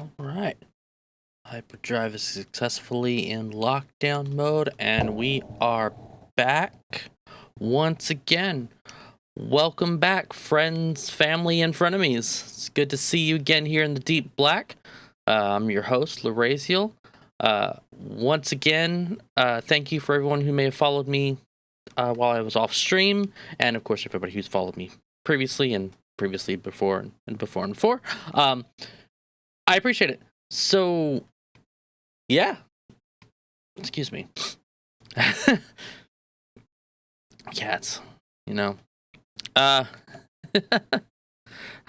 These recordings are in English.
All right. Hyperdrive is successfully in lockdown mode, and we are back once again. Welcome back, friends, family, and frenemies. It's good to see you again here in the Deep Black. I'm your host, Laraziel. Once again, thank you for everyone who may have followed me while I was off stream, and of course, everybody who's followed me previously and previously before and before and before. I appreciate it. So, yeah. Excuse me. Cats, you know. Hi,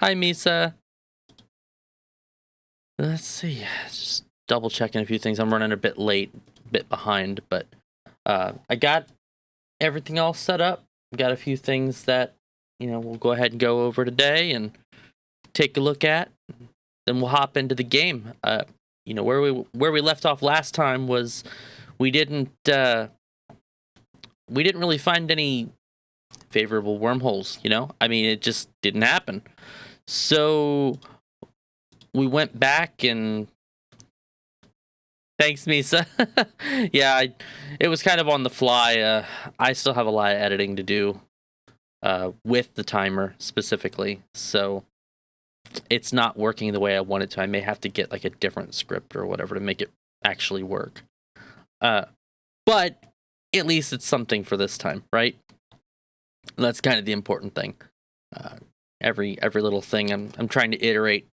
Misa. Let's see. Just double checking a few things. I'm running a bit late, a bit behind, but I got everything all set up. Got a few things that, we'll go ahead and go over today and take a look at. Then we'll hop into the game. Where we left off last time was we didn't really find any favorable wormholes. It just didn't happen. So we went back and thanks, Misa. Yeah, it was kind of on the fly. I still have a lot of editing to do with the timer specifically, so it's not working the way I want it to. I may have to get like a different script or whatever to make it actually work. But at least it's something for this time, right? And that's kind of the important thing. Every little thing I'm trying to iterate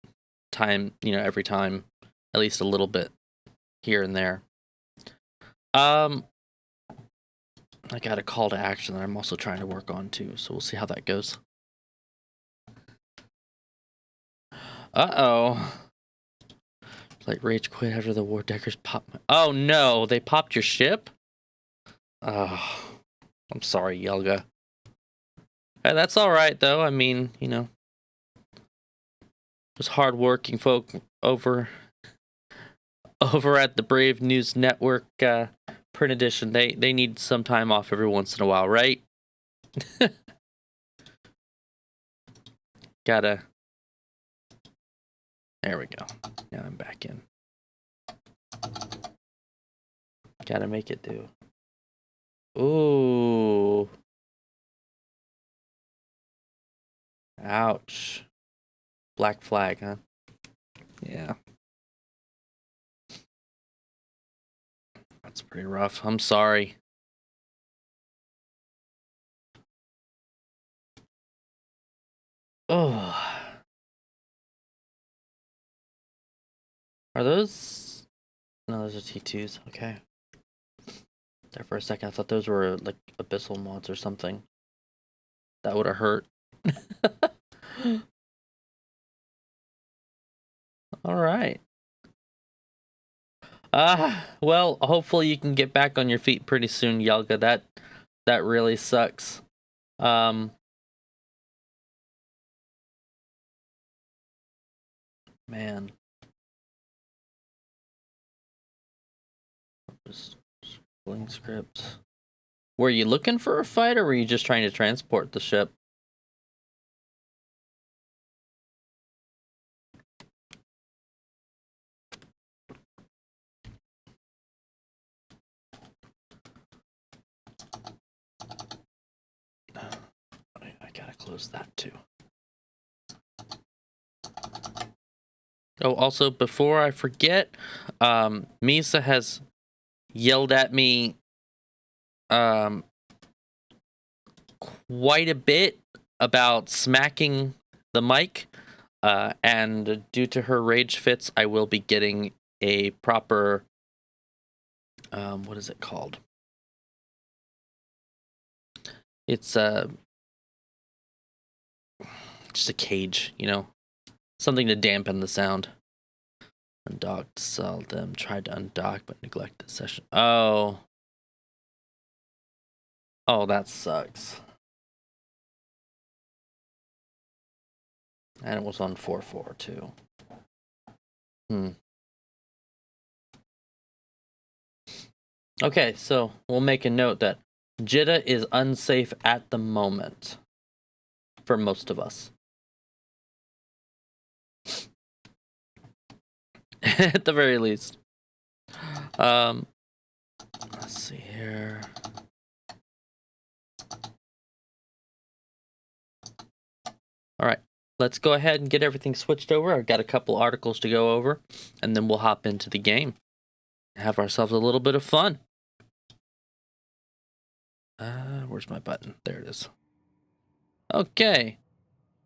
time, every time, at least a little bit here and there. I got a call to action that I'm also trying to work on too, so we'll see how that goes. Uh-oh. Like rage quit after the war deckers pop. Oh no, they popped your ship? Oh, I'm sorry, Yelga. Hey, that's alright though. I mean, those hardworking folk over at the Brave News Network print edition, they need some time off every once in a while, right? There we go. Now I'm back in. Gotta make it do. Ooh. Ouch. Black flag, huh? Yeah. That's pretty rough. I'm sorry. Oh. Are those... No, those are T2s. Okay. There for a second, I thought those were like abyssal mods or something. That would have hurt. All right. Well, hopefully you can get back on your feet pretty soon, Yelga. That really sucks. Man. Just scrolling scripts. Were you looking for a fight, or were you just trying to transport the ship? I gotta close that too. Oh, also, before I forget, Misa has yelled at me quite a bit about smacking the mic, and due to her rage fits, I will be getting a proper, what is it called? It's just a cage, something to dampen the sound. Undocked, sell them, tried to undock but neglected session. Oh, that sucks. And it was on 4.4 too. Okay, so we'll make a note that Jitta is unsafe at the moment for most of us. at the very least. Let's see here. All right, let's go ahead and get everything switched over. I've got a couple articles to go over, and then we'll hop into the game. Have ourselves a little bit of fun. Where's my button? There it is. Okay.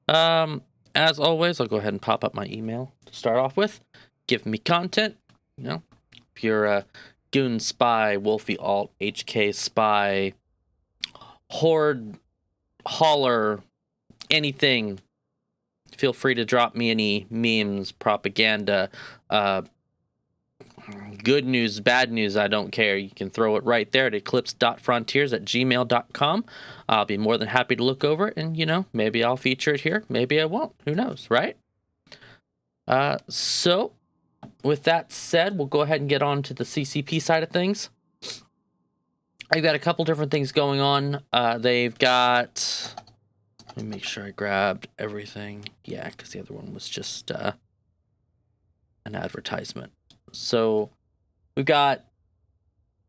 As always, I'll go ahead and pop up my email to start off with. Give me content. You know, if you're a Goon Spy, Wolfie Alt, HK Spy, Horde, Holler, anything, feel free to drop me any memes, propaganda, good news, bad news, I don't care. You can throw it right there at eclipse.frontiers@gmail.com. I'll be more than happy to look over it, and, you know, maybe I'll feature it here. Maybe I won't. Who knows, right? So, with that said, we'll go ahead and get on to the CCP side of things. I've got a couple different things going on. They've got... Let me make sure I grabbed everything. Yeah, because the other one was just an advertisement. So we've got...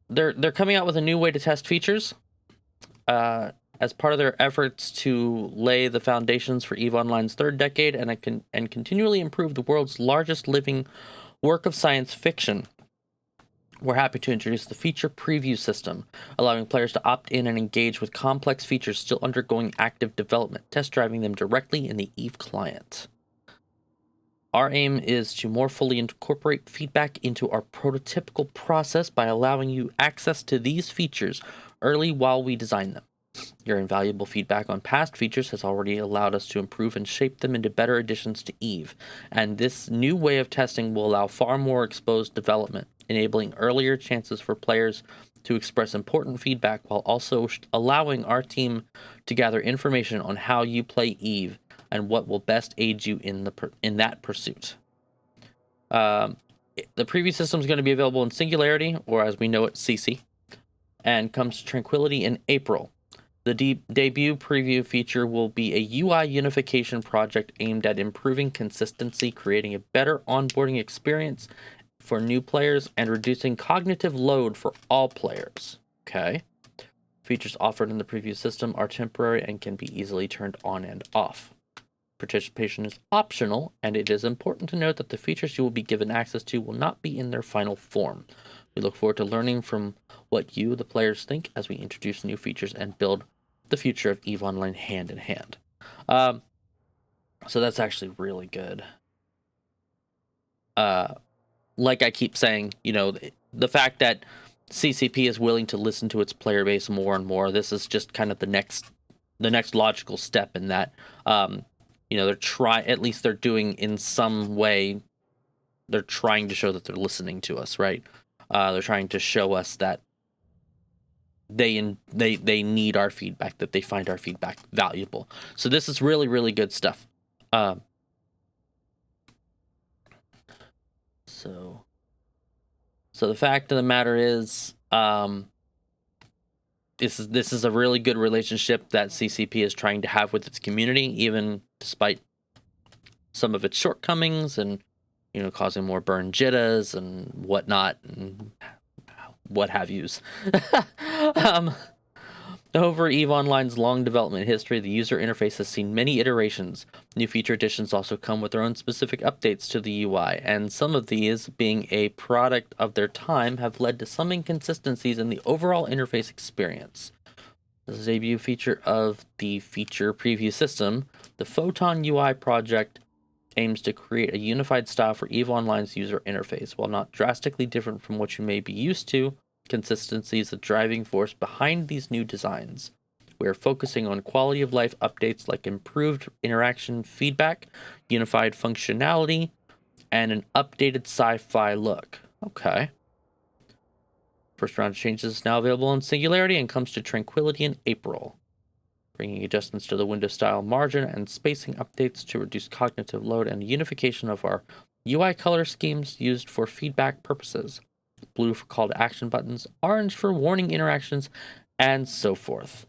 They're coming out with a new way to test features as part of their efforts to lay the foundations for EVE Online's third decade and continually improve the world's largest living work of science fiction. We're happy to introduce the feature preview system, allowing players to opt in and engage with complex features still undergoing active development, test driving them directly in the EVE client. Our aim is to more fully incorporate feedback into our prototypical process by allowing you access to these features early while we design them. Your invaluable feedback on past features has already allowed us to improve and shape them into better additions to EVE, and this new way of testing will allow far more exposed development, enabling earlier chances for players to express important feedback while also allowing our team to gather information on how you play EVE and what will best aid you in that pursuit. The preview system is going to be available in Singularity, or as we know it, CC, and comes to Tranquility in April. The debut preview feature will be a UI unification project aimed at improving consistency, creating a better onboarding experience for new players, and reducing cognitive load for all players. Okay. Features offered in the preview system are temporary and can be easily turned on and off. Participation is optional, and it is important to note that the features you will be given access to will not be in their final form. We look forward to learning from what you, the players, think as we introduce new features and build the future of EVE Online hand in hand. So that's actually really good. Like I keep saying, you know, the fact that CCP is willing to listen to its player base more and more, this is just kind of the next logical step in that. You know, at least they're doing in some way, they're trying to show that they're listening to us, right? They're trying to show us that they need our feedback, that they find our feedback valuable. So this is really, really good stuff. So the fact of the matter is, this is a really good relationship that CCP is trying to have with its community, even despite some of its shortcomings and, you know, causing more burn jittas and whatnot and what have yous. Over EVE Online's long development history, the user interface has seen many iterations. New feature additions also come with their own specific updates to the UI, and some of these, being a product of their time, have led to some inconsistencies in the overall interface experience. This is a debut feature of the feature preview system. The Photon UI project aims to create a unified style for EVE Online's user interface. While not drastically different from what you may be used to, consistency is the driving force behind these new designs. We are focusing on quality of life updates like improved interaction feedback, unified functionality, and an updated sci-fi look. Okay. First round of changes is now available in Singularity and comes to Tranquility in April, bringing adjustments to the window style margin and spacing updates to reduce cognitive load and unification of our UI color schemes used for feedback purposes. Blue for call to action buttons, orange for warning interactions, and so forth.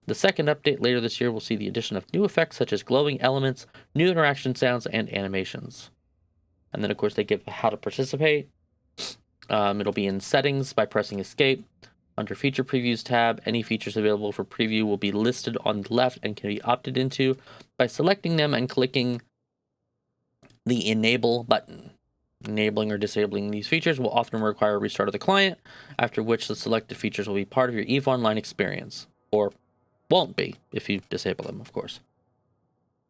The second update later this year will see the addition of new effects such as glowing elements, new interaction sounds, and animations. And then, of course, they give how to participate. It'll be in settings by pressing escape. Under feature previews tab, any features available for preview will be listed on the left and can be opted into by selecting them and clicking the enable button. Enabling or disabling these features will often require a restart of the client, after which the selected features will be part of your EVE Online experience, or won't be if you disable them, of course.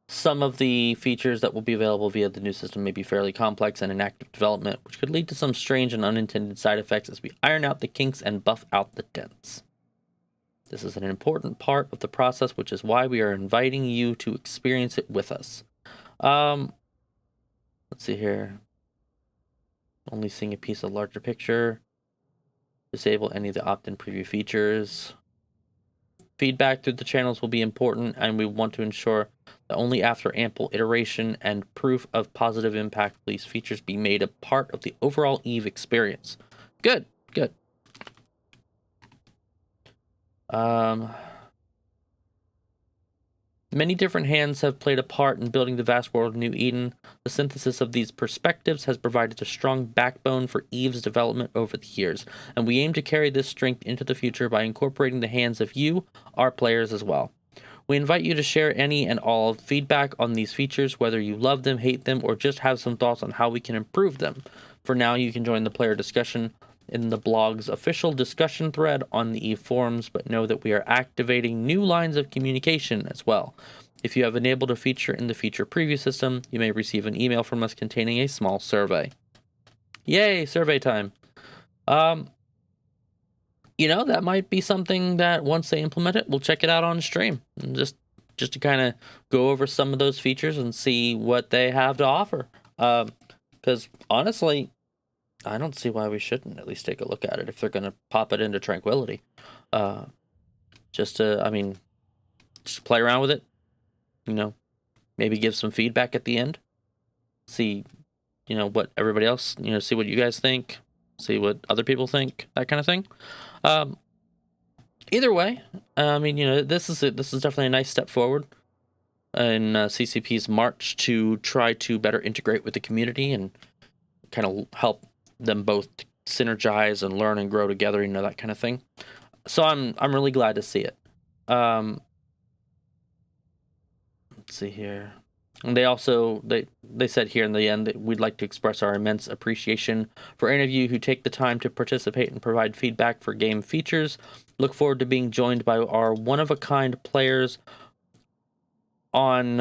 Some of the features that will be available via the new system may be fairly complex and in active development, which could lead to some strange and unintended side effects as we iron out the kinks and buff out the dents. This is an important part of the process, which is why we are inviting you to experience it with us. Let's see here. Only seeing a piece of larger picture. Disable any of the opt-in preview features. Feedback through the channels will be important, and we want to ensure that only after ample iteration and proof of positive impact will these features be made a part of the overall EVE experience. Good, good. Many different hands have played a part in building the vast world of New Eden. The synthesis of these perspectives has provided a strong backbone for EVE's development over the years, and we aim to carry this strength into the future by incorporating the hands of you, our players, as well. We invite you to share any and all feedback on these features, whether you love them, hate them, or just have some thoughts on how we can improve them. For now, you can join the player discussion in the blog's official discussion thread on the EVE forums, but know that we are activating new lines of communication as well. If you have enabled a feature in the feature preview system, you may receive an email from us containing a small survey. Yay, survey time. That might be something that once they implement it, we'll check it out on stream. And just to kind of go over some of those features and see what they have to offer. Because honestly, I don't see why we shouldn't at least take a look at it if they're going to pop it into Tranquility. Just play around with it. Maybe give some feedback at the end. See, what everybody else, see what you guys think. See what other people think, that kind of thing. Either way, this is definitely a nice step forward in CCP's march to try to better integrate with the community and kind of help them both synergize and learn and grow together, that kind of thing. So I'm really glad to see it. Let's see here. And they also they said here in the end that we'd like to express our immense appreciation for any of you who take the time to participate and provide feedback for game features. Look forward to being joined by our one-of-a-kind players on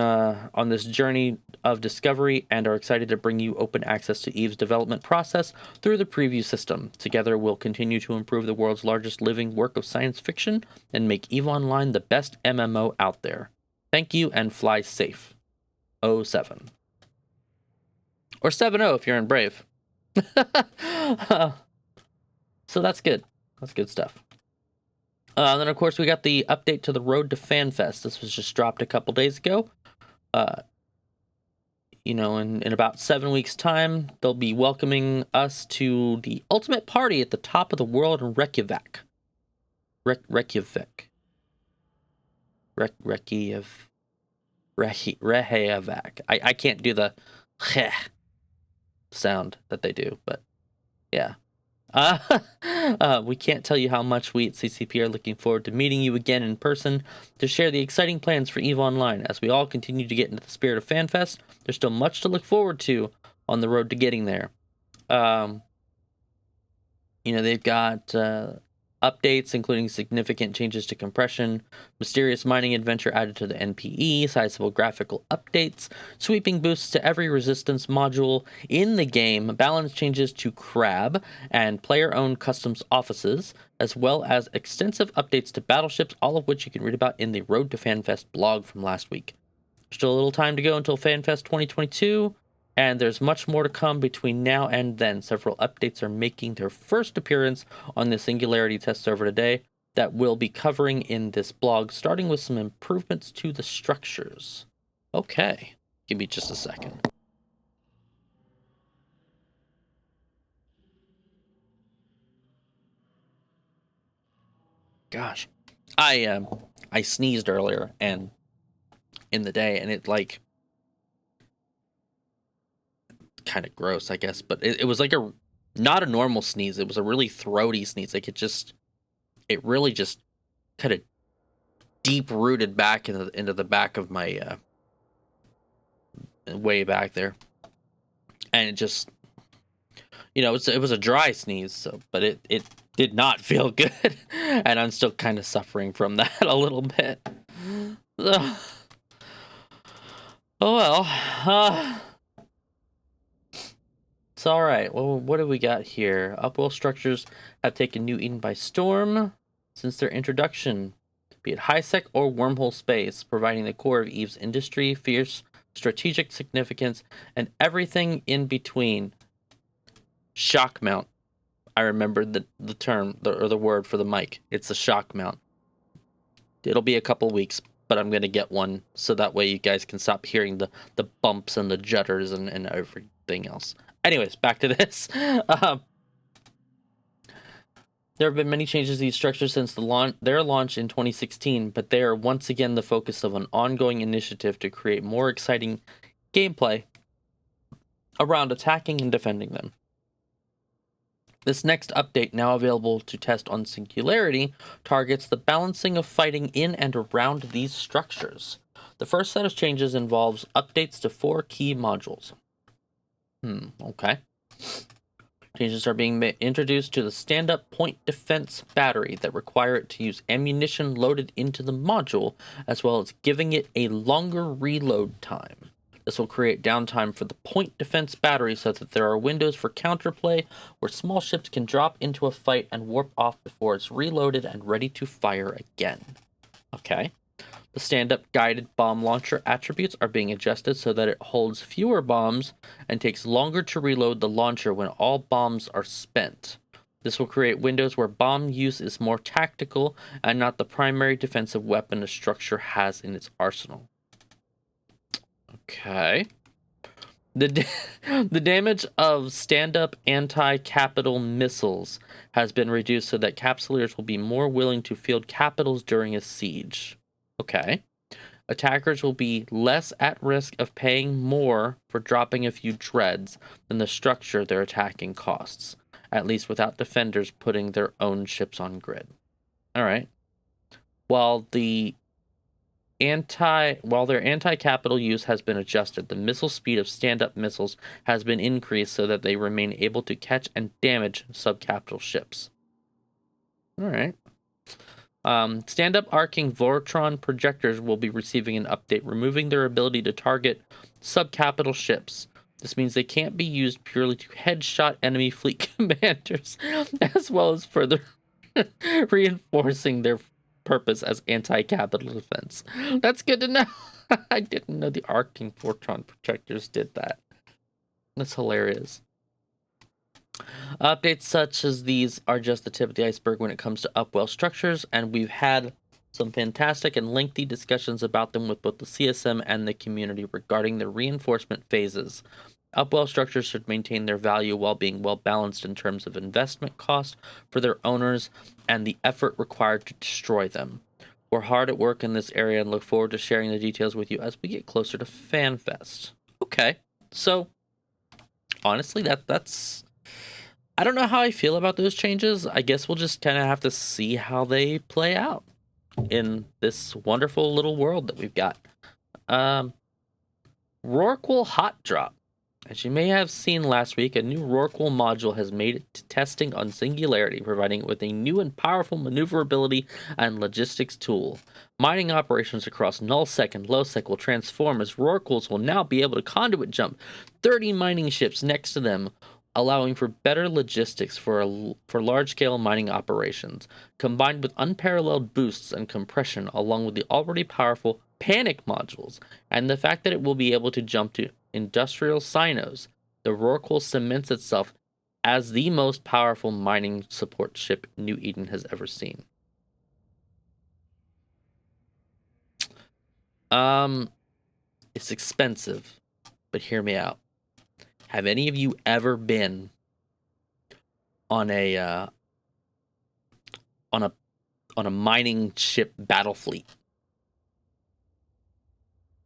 this journey of discovery, and are excited to bring you open access to EVE's development process through the preview system. Together, we'll continue to improve the world's largest living work of science fiction and make EVE Online the best MMO out there. Thank you, and fly safe. 07. Or 70 if you're in Brave. So that's good. That's good stuff. Then, of course, we got the update to the Road to FanFest. This was just dropped a couple days ago. In about 7 weeks' time, they'll be welcoming us to the ultimate party at the top of the world in Reykjavik. Reykjavik. I can't do the sound that they do, but yeah. We can't tell you how much we at CCP are looking forward to meeting you again in person to share the exciting plans for EVE Online. As we all continue to get into the spirit of FanFest, there's still much to look forward to on the road to getting there. They've got updates, including significant changes to compression, mysterious mining adventure added to the NPE, sizable graphical updates, sweeping boosts to every resistance module in the game, balance changes to Crab, and player-owned customs offices, as well as extensive updates to battleships, all of which you can read about in the Road to FanFest blog from last week. Still a little time to go until FanFest 2022, and there's much more to come between now and then. Several updates are making their first appearance on the Singularity test server today that we'll be covering in this blog, starting with some improvements to the structures. Okay, give me just a second. Gosh, I sneezed earlier and in the day, and it kind of gross, I guess, but it was like not a normal sneeze. It was a really throaty sneeze. Like it really just kind of deep rooted back into the back of my way back there, and it just, it was a dry sneeze. So, but it did not feel good, and I'm still kind of suffering from that a little bit. Ugh. Oh well. It's all right. Well, what do we got here? Upwell structures have taken New Eden by storm since their introduction, be it high-sec or wormhole space, providing the core of Eve's industry, fierce strategic significance, and everything in between. Shock mount. I remembered the term, or the word for the mic. It's a shock mount. It'll be a couple weeks, but I'm going to get one so that way you guys can stop hearing the bumps and the judders and everything else. Anyways, back to this. There have been many changes to these structures since their launch in 2016, but they are once again the focus of an ongoing initiative to create more exciting gameplay around attacking and defending them. This next update, now available to test on Singularity, targets the balancing of fighting in and around these structures. The first set of changes involves updates to 4 key modules. Okay. Changes are being introduced to the stand-up point defense battery that require it to use ammunition loaded into the module, as well as giving it a longer reload time. This will create downtime for the point defense battery so that there are windows for counterplay where small ships can drop into a fight and warp off before it's reloaded and ready to fire again. Okay. The stand-up guided bomb launcher attributes are being adjusted so that it holds fewer bombs and takes longer to reload the launcher when all bombs are spent. This will create windows where bomb use is more tactical and not the primary defensive weapon a structure has in its arsenal. Okay. The damage of stand-up anti-capital missiles has been reduced so that capsuleers will be more willing to field capitals during a siege. Okay. Attackers will be less at risk of paying more for dropping a few dreads than the structure they're attacking costs, at least without defenders putting their own ships on grid. All right. While their anti-capital use has been adjusted, the missile speed of stand-up missiles has been increased so that they remain able to catch and damage subcapital ships. All right. Stand-up arcing Vortron projectors will be receiving an update, removing their ability to target subcapital ships. This means they can't be used purely to headshot enemy fleet commanders, as well as further reinforcing their purpose as anti-capital defense. That's good to know. I didn't know the arcing Vortron projectors did that. That's hilarious. Updates such as these are just the tip of the iceberg when it comes to Upwell structures, and we've had some fantastic and lengthy discussions about them with both the CSM and the community regarding the reinforcement phases. Upwell structures should maintain their value while being well balanced in terms of investment cost for their owners and the effort required to destroy them. We're hard at work in this area and look forward to sharing the details with you as we get closer to FanFest. Okay, so honestly, that's... I don't know how I feel about those changes. I guess we'll just kind of have to see how they play out in this wonderful little world that we've got. Rorqual Hot Drop. As you may have seen last week, a new Rorqual module has made it to testing on Singularity, providing it with a new and powerful maneuverability and logistics tool. Mining operations across nullsec and lowsec will transform as Rorquals will now be able to conduit jump 30 mining ships next to them, allowing for better logistics for large-scale mining operations, combined with unparalleled boosts and compression, along with the already powerful Panic modules, and the fact that it will be able to jump to industrial sinos. The Rorqual cements itself as the most powerful mining support ship New Eden has ever seen. It's expensive, but hear me out. Have any of you ever been on a mining ship battle fleet?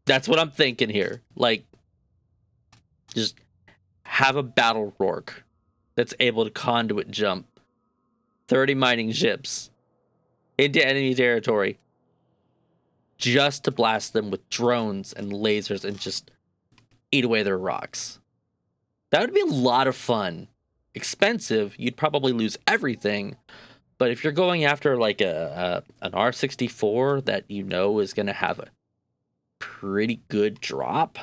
That's what I'm thinking here. Like, just have a battle rourke that's able to conduit jump 30 mining ships into enemy territory just to blast them with drones and lasers and just eat away their rocks. That would be a lot of fun. Expensive, you'd probably lose everything. But if you're going after like an R64 that you know is going to have a pretty good drop,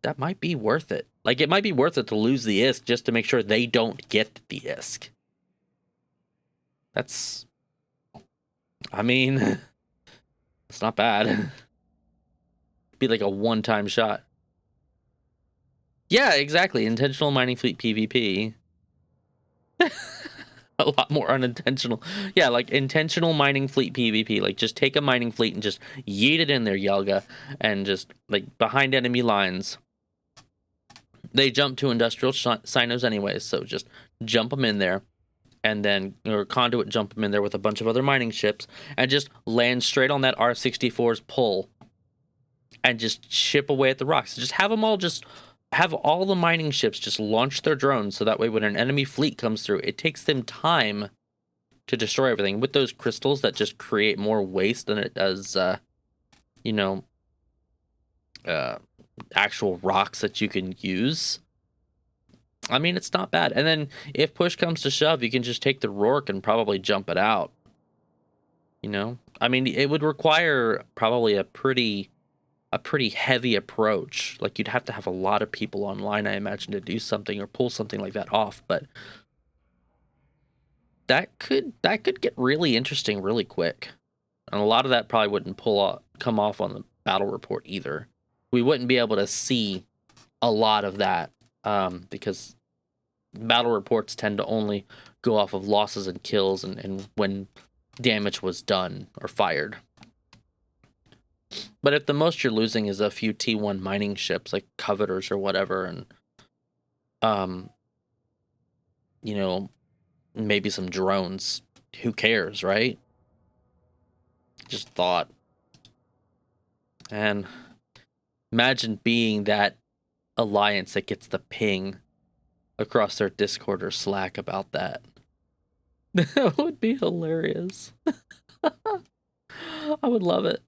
that might be worth it. Like, it might be worth it to lose the ISK just to make sure they don't get the ISK. That's, I mean, it's not bad. Be like a one-time shot. Yeah, exactly. Intentional mining fleet PvP. A lot more unintentional. Yeah, like intentional mining fleet PvP. Like, just take a mining fleet and just yeet it in there, Yelga, and just like behind enemy lines. They jump to industrial sinos anyways, so just jump them in there, and then or conduit jump them in there with a bunch of other mining ships, and just land straight on that R64's pull, and just chip away at the rocks. Just have them all just have all the mining ships just launch their drones, so that way when an enemy fleet comes through, it takes them time to destroy everything. With those crystals that just create more waste than it does, you know, actual rocks that you can use. I mean, it's not bad. And then if push comes to shove, you can just take the rourke and probably jump it out. You know, I mean, it would require probably a pretty heavy approach. Like, you'd have to have a lot of people online, I imagine, to do something or pull something like that off. But that could get really interesting really quick. And a lot of that probably wouldn't come off on the battle report either. We wouldn't be able to see a lot of that because battle reports tend to only go off of losses and kills and when damage was done or fired. But if the most you're losing is a few T1 mining ships like Covetors or whatever, and you know, maybe some drones, who cares, right? Just thought. And imagine being that alliance that gets the ping across their Discord or Slack about that. That would be hilarious. I would love it.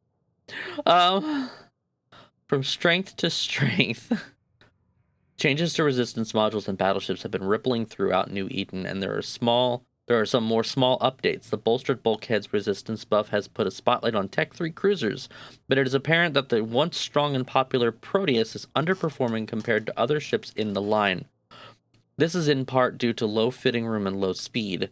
From strength to strength. Changes to resistance modules and battleships have been rippling throughout New Eden, and there are some more small updates. The bolstered bulkheads resistance buff has put a spotlight on Tech 3 cruisers, but it is apparent that the once strong and popular Proteus is underperforming compared to other ships in the line. This is in part due to low fitting room and low speed.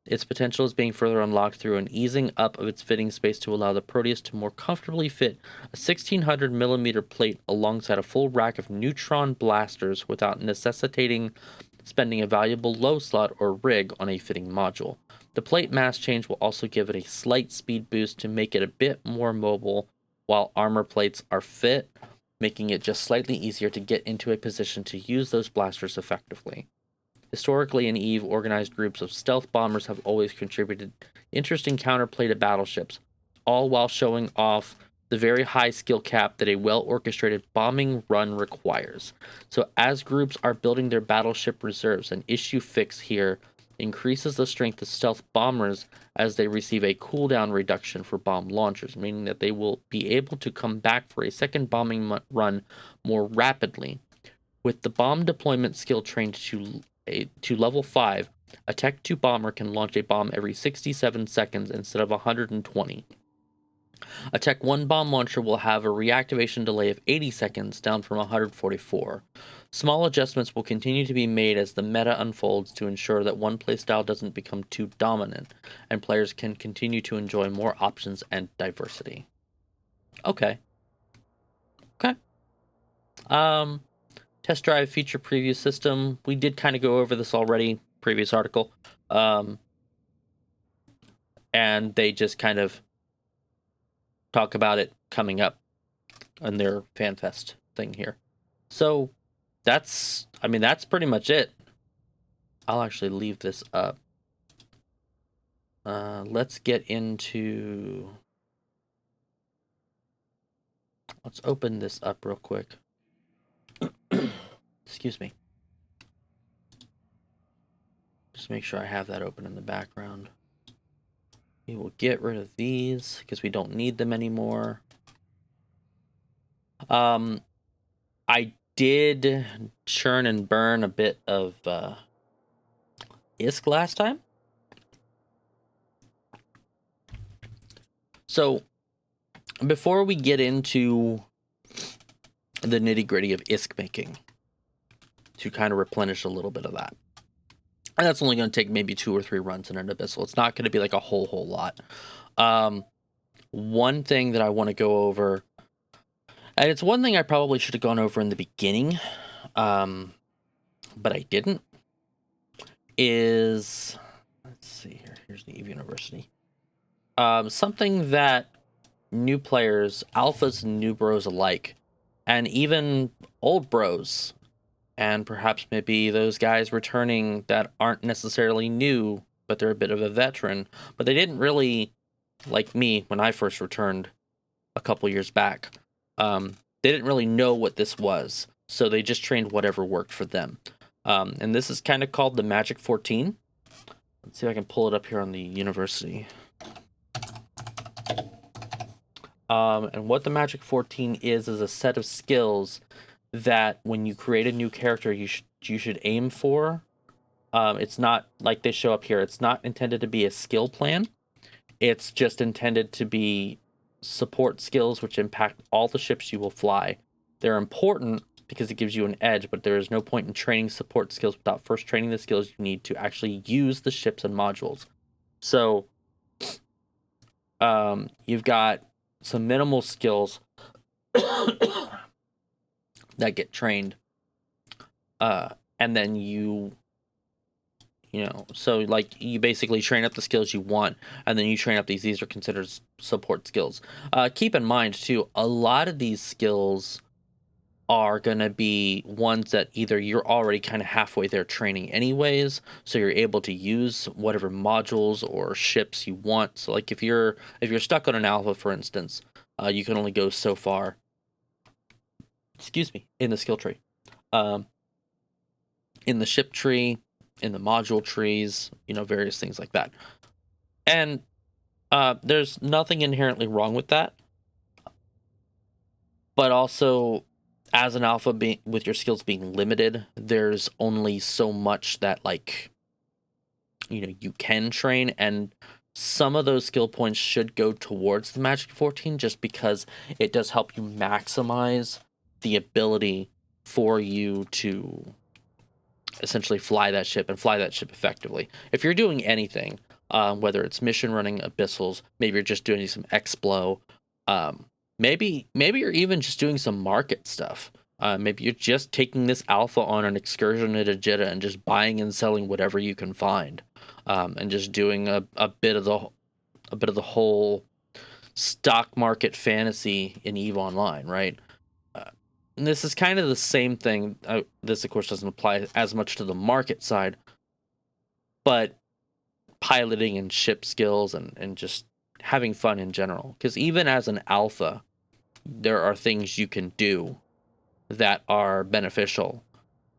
Its potential is being further unlocked through an easing up of its fitting space to allow the Proteus to more comfortably fit a 1600mm plate alongside a full rack of neutron blasters without necessitating spending a valuable low slot or rig on a fitting module. The plate mass change will also give it a slight speed boost to make it a bit more mobile, while armor plates are fit, making it just slightly easier to get into a position to use those blasters effectively. Historically, in EVE, organized groups of stealth bombers have always contributed interesting counterplay to battleships, all while showing off the very high skill cap that a well-orchestrated bombing run requires. So as groups are building their battleship reserves, an issue fix here increases the strength of stealth bombers as they receive a cooldown reduction for bomb launchers, meaning that they will be able to come back for a second bombing run more rapidly. With the bomb deployment skill trained to level 5, a Tech 2 bomber can launch a bomb every 67 seconds instead of 120. A Tech 1 bomb launcher will have a reactivation delay of 80 seconds, down from 144. Small adjustments will continue to be made as the meta unfolds to ensure that one playstyle doesn't become too dominant, and players can continue to enjoy more options and diversity. Okay. Test drive feature preview system. We did kind of go over this already, previous article. And they just kind of talk about it coming up on their FanFest thing here. So that's pretty much it. I'll actually leave this up. Let's open this up real quick. Excuse me. Just make sure I have that open in the background. We will get rid of these because we don't need them anymore. I did churn and burn a bit of ISK last time. So before we get into the nitty-gritty of ISK making, to kind of replenish a little bit of that. And that's only going to take maybe 2 or 3 runs in an Abyssal. It's not going to be like a whole lot. One thing that I want to go over, and it's one thing I probably should have gone over in the beginning, but I didn't, is, let's see here, here's the EVE University. Something that new players, alphas and new bros alike, and even old bros, and perhaps maybe those guys returning that aren't necessarily new, but they're a bit of a veteran, but they didn't really, like me when I first returned a couple years back, they didn't really know what this was, so they just trained whatever worked for them. And this is kind of called the Magic 14. Let's see if I can pull it up here on the university. And what the Magic 14 is a set of skills that when you create a new character, you should aim for. It's not like they show up here. It's not intended to be a skill plan. It's just intended to be support skills which impact all the ships you will fly. They're important because it gives you an edge, but there is no point in training support skills without first training the skills you need to actually use the ships and modules. So you've got some minimal skills that get trained, and then you know, so like you basically train up the skills you want, and then you train up these are considered support skills. Keep in mind too, a lot of these skills are gonna be ones that either you're already kind of halfway there training anyways, so you're able to use whatever modules or ships you want. So like if you're stuck on an alpha, for instance, you can only go so far, excuse me, in the skill tree, in the ship tree, in the module trees, you know, various things like that. And there's nothing inherently wrong with that, but also as an alpha, with your skills being limited, there's only so much that, like, you know, you can train, and some of those skill points should go towards the Magic 14 just because it does help you maximize the ability for you to essentially fly that ship and fly that ship effectively. If you're doing anything, whether it's mission running abyssals, maybe you're just doing some explo, maybe you're even just doing some market stuff. Maybe you're just taking this alpha on an excursion at Ajita and just buying and selling whatever you can find, and just doing a bit of the whole stock market fantasy in EVE Online, right? And this is kind of the same thing. This, of course, doesn't apply as much to the market side, but piloting and ship skills and just having fun in general. Because even as an alpha, there are things you can do that are beneficial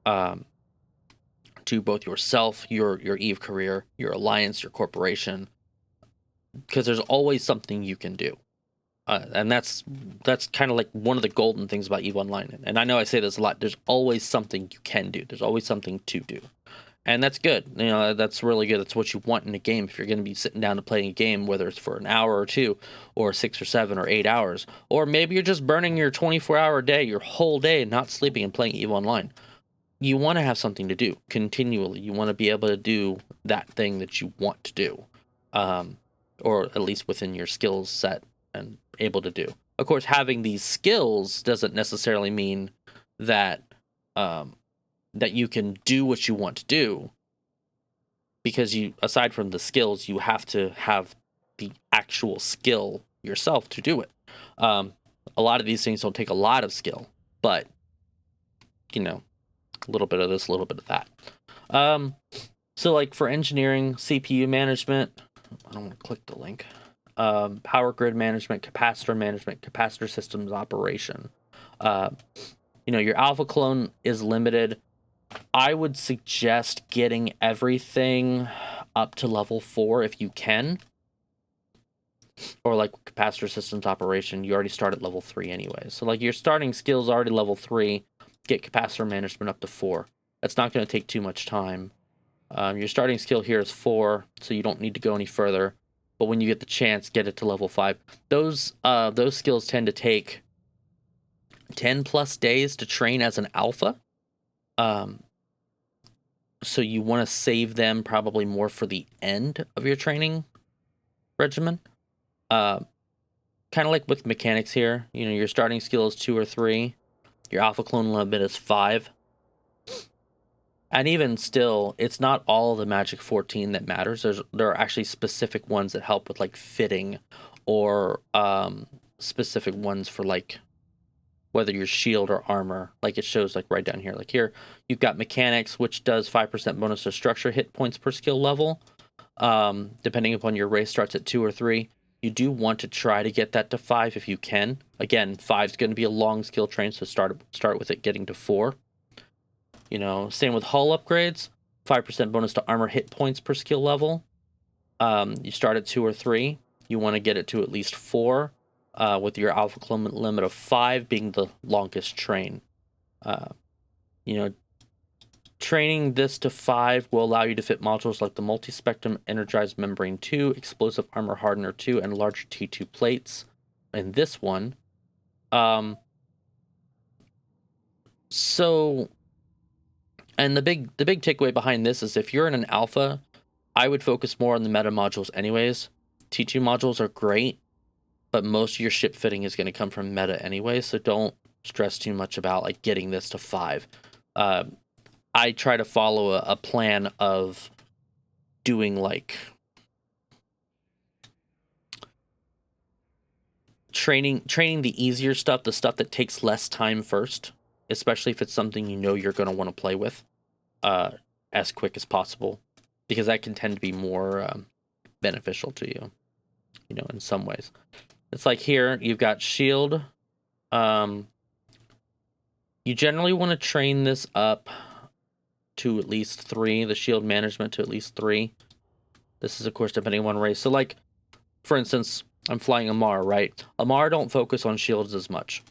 to both yourself, your EVE career, your alliance, your corporation, because there's always something you can do. And that's kind of like one of the golden things about EVE Online. And I know I say this a lot. There's always something you can do. There's always something to do. And that's good. You know, that's really good. That's what you want in a game. If you're going to be sitting down to playing a game, whether it's for an hour or 2, or 6 or 7 or 8 hours, or maybe you're just burning your 24-hour day, your whole day, not sleeping and playing EVE Online. You want to have something to do continually. You want to be able to do that thing that you want to do, or at least within your skills set and able to do. Of course, having these skills doesn't necessarily mean that that you can do what you want to do, because you, aside from the skills, you have to have the actual skill yourself to do it. A lot of these things don't take a lot of skill, but you know, a little bit of this, a little bit of that. So like for engineering, CPU management, I don't want to click the link. Power grid management, capacitor systems operation. You know, your alpha clone is limited. I would suggest getting everything up to level 4 if you can. Or like capacitor systems operation, you already start at level 3 anyway. So like your starting skill's already level 3. Get capacitor management up to 4. That's not going to take too much time. Your starting skill here is 4, so you don't need to go any further. But when you get the chance, get it to level 5. Those skills tend to take 10 plus days to train as an alpha. So you want to save them probably more for the end of your training regimen. Kind of like with mechanics here. You know, your starting skill is 2 or 3. Your alpha clone limit is 5. And even still, it's not all the magic 14 that matters. There are actually specific ones that help with like fitting, or specific ones for like whether you're shield or armor. Like it shows like right down here. Like here, you've got mechanics, which does 5% bonus to structure hit points per skill level. Depending upon your race, starts at 2 or 3. You do want to try to get that to 5 if you can. Again, 5 is going to be a long skill train, so start with it getting to 4. You know, same with hull upgrades. 5% bonus to armor hit points per skill level. You start at 2 or 3. You want to get it to at least 4, with your alpha clone limit of 5 being the longest train. You know, training this to 5 will allow you to fit modules like the multi-spectrum energized membrane 2, explosive armor hardener 2, and larger T2 plates in this one. So, and the big takeaway behind this is if you're in an alpha, I would focus more on the meta modules anyways. T2 modules are great, but most of your ship fitting is going to come from meta anyway, so don't stress too much about like getting this to 5. I try to follow a plan of doing like training the easier stuff, the stuff that takes less time first, especially if it's something you know you're going to want to play with as quick as possible, because that can tend to be more beneficial to you, you know, in some ways. It's like here, you've got shield. You generally want to train this up to at least 3, the shield management to at least 3. This is, of course, depending on race. So, like, for instance, I'm flying Amar, right? Amar don't focus on shields as much,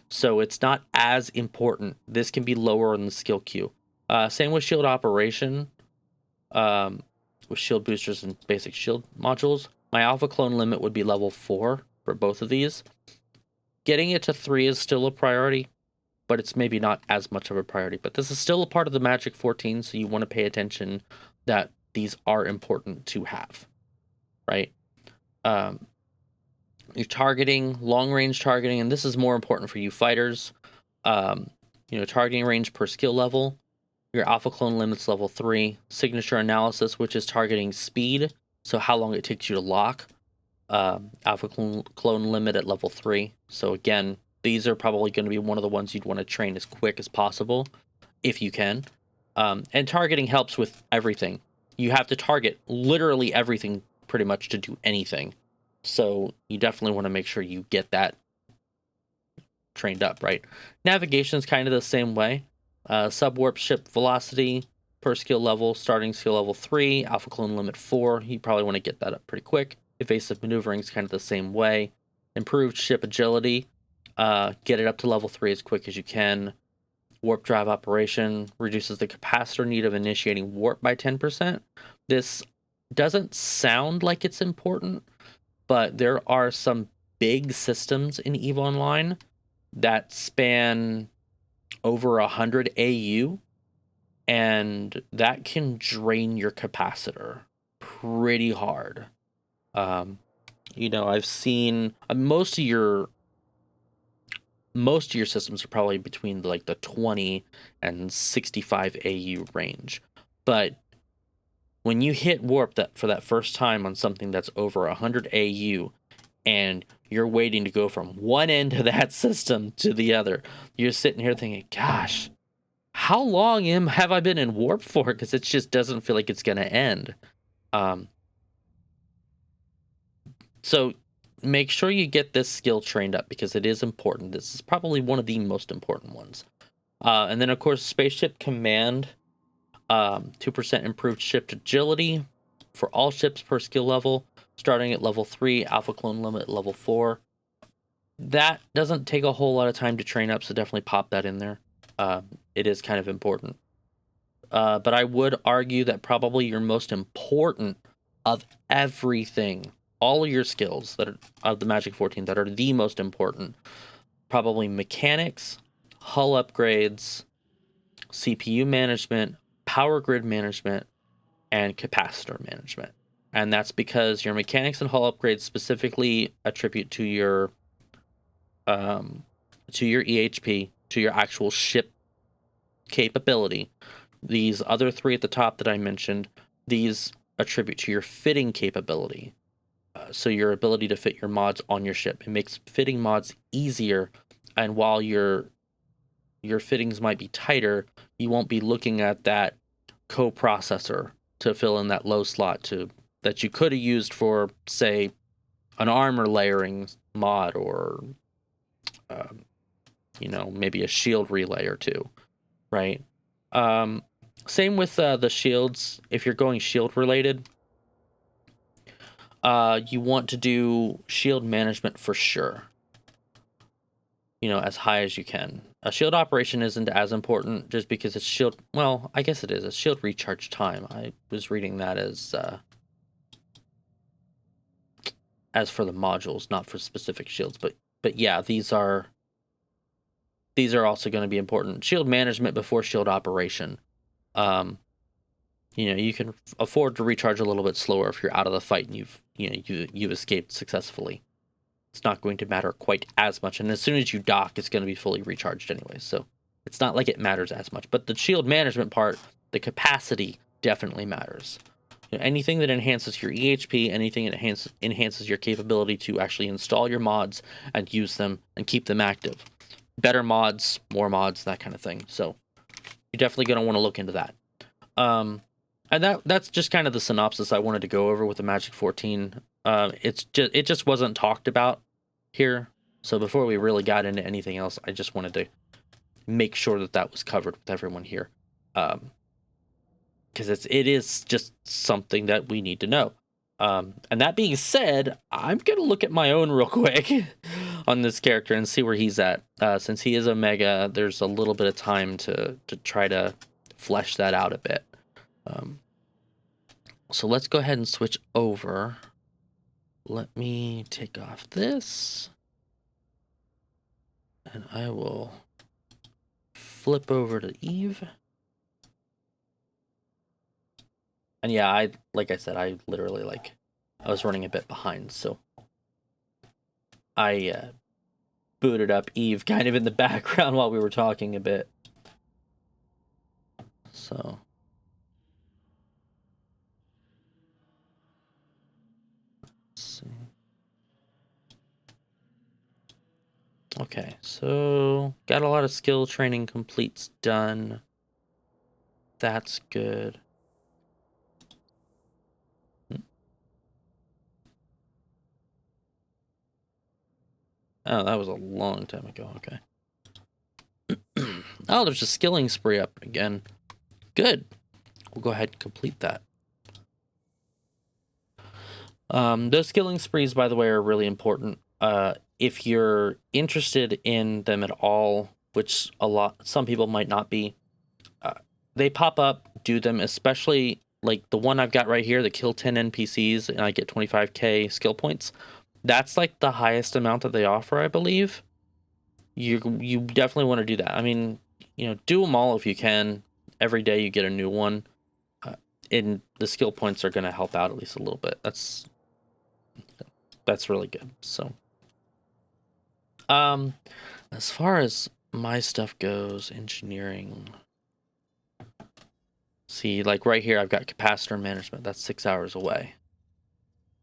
so it's not as important. This can be lower in the skill queue. Same with shield operation, with shield boosters and basic shield modules. My alpha clone limit would be level 4 for both of these. Getting it to 3 is still a priority, but it's maybe not as much of a priority. But this is still a part of the Magic 14, so you want to pay attention that these are important to have, right? You're targeting, long-range targeting, and this is more important for you fighters. You know, targeting range per skill level. Your alpha clone limit's level 3. Signature analysis, which is targeting speed, so how long it takes you to lock. Alpha clone limit at level 3. So again, these are probably going to be one of the ones you'd want to train as quick as possible, if you can. And targeting helps with everything. You have to target literally everything pretty much to do anything. So you definitely want to make sure you get that trained up, right? Navigation is kind of the same way. Subwarp ship velocity per skill level, starting skill level 3, alpha clone limit 4. You probably want to get that up pretty quick. Evasive maneuvering is kind of the same way. Improved ship agility, get it up to level 3 as quick as you can. Warp drive operation reduces the capacitor need of initiating warp by 10%. This doesn't sound like it's important, but there are some big systems in EVE Online that span over 100 AU, and that can drain your capacitor pretty hard. You know, I've seen most of your systems are probably between like the 20 and 65 AU range, but when you hit warp for that first time on something that's over 100 AU, and you're waiting to go from one end of that system to the other, you're sitting here thinking, gosh, how long have I been in warp for? Because it just doesn't feel like it's going to end. So make sure you get this skill trained up, because it is important. This is probably one of the most important ones. And then, of course, Spaceship Command, 2% improved ship agility for all ships per skill level, starting at level 3, Alpha Clone limit level 4. That doesn't take a whole lot of time to train up, so definitely pop that in there. It is kind of important. But I would argue that probably your most important of everything, all of your skills that are of the Magic 14 that are the most important, probably mechanics, hull upgrades, CPU management, power grid management, and capacitor management. And that's because your mechanics and hull upgrades specifically attribute to your EHP, to your actual ship capability. These other three at the top that I mentioned, these attribute to your fitting capability. So your ability to fit your mods on your ship. It makes fitting mods easier, and while your fittings might be tighter, you won't be looking at that coprocessor to fill in that low slot that you could have used for, say, an armor layering mod, or maybe a shield relay or two, right? Same with the shields. If you're going shield related, you want to do shield management for sure. As high as you can. A shield operation isn't as important just because it's shield. Well, I guess it is. It's shield recharge time. I was reading that as for the modules, not for specific shields. But yeah, these are also going to be important. Shield management before shield operation. You can afford to recharge a little bit slower if you're out of the fight and you've escaped successfully. It's not going to matter quite as much, and as soon as you dock, it's going to be fully recharged anyway. So it's not like it matters as much. But the shield management part, the capacity, definitely matters. Anything that enhances your EHP, anything that enhances your capability to actually install your mods and use them and keep them active. Better mods, more mods, that kind of thing. So you're definitely going to want to look into that. And that's just kind of the synopsis I wanted to go over with the Magic 14. It just wasn't talked about here. So before we really got into anything else, I just wanted to make sure that was covered with everyone here. Because it is just something that we need to know. And that being said, I'm going to look at my own real quick on this character and see where he's at. Since he is Omega, there's a little bit of time to try to flesh that out a bit. So let's go ahead and switch over. Let me take off this. And I will flip over to Eve. And yeah, like I said, I literally I was running a bit behind, so I booted up Eve kind of in the background while we were talking a bit. So let's see. Okay, so got a lot of skill training completes done. That's good. Oh, that was a long time ago. Okay. Oh, there's a skilling spree up again. Good. We'll go ahead and complete that. Those skilling sprees, by the way, are really important. If you're interested in them at all, which some people might not be, they pop up, do them, especially like the one I've got right here, the kill 10 NPCs and I get 25k skill points. That's like the highest amount that they offer, I believe. You definitely want to do that. I mean, do them all if you can. Every day you get a new one. And the skill points are going to help out at least a little bit. That's really good. So, as far as my stuff goes, engineering. See, like right here, I've got capacitor management. That's 6 hours away.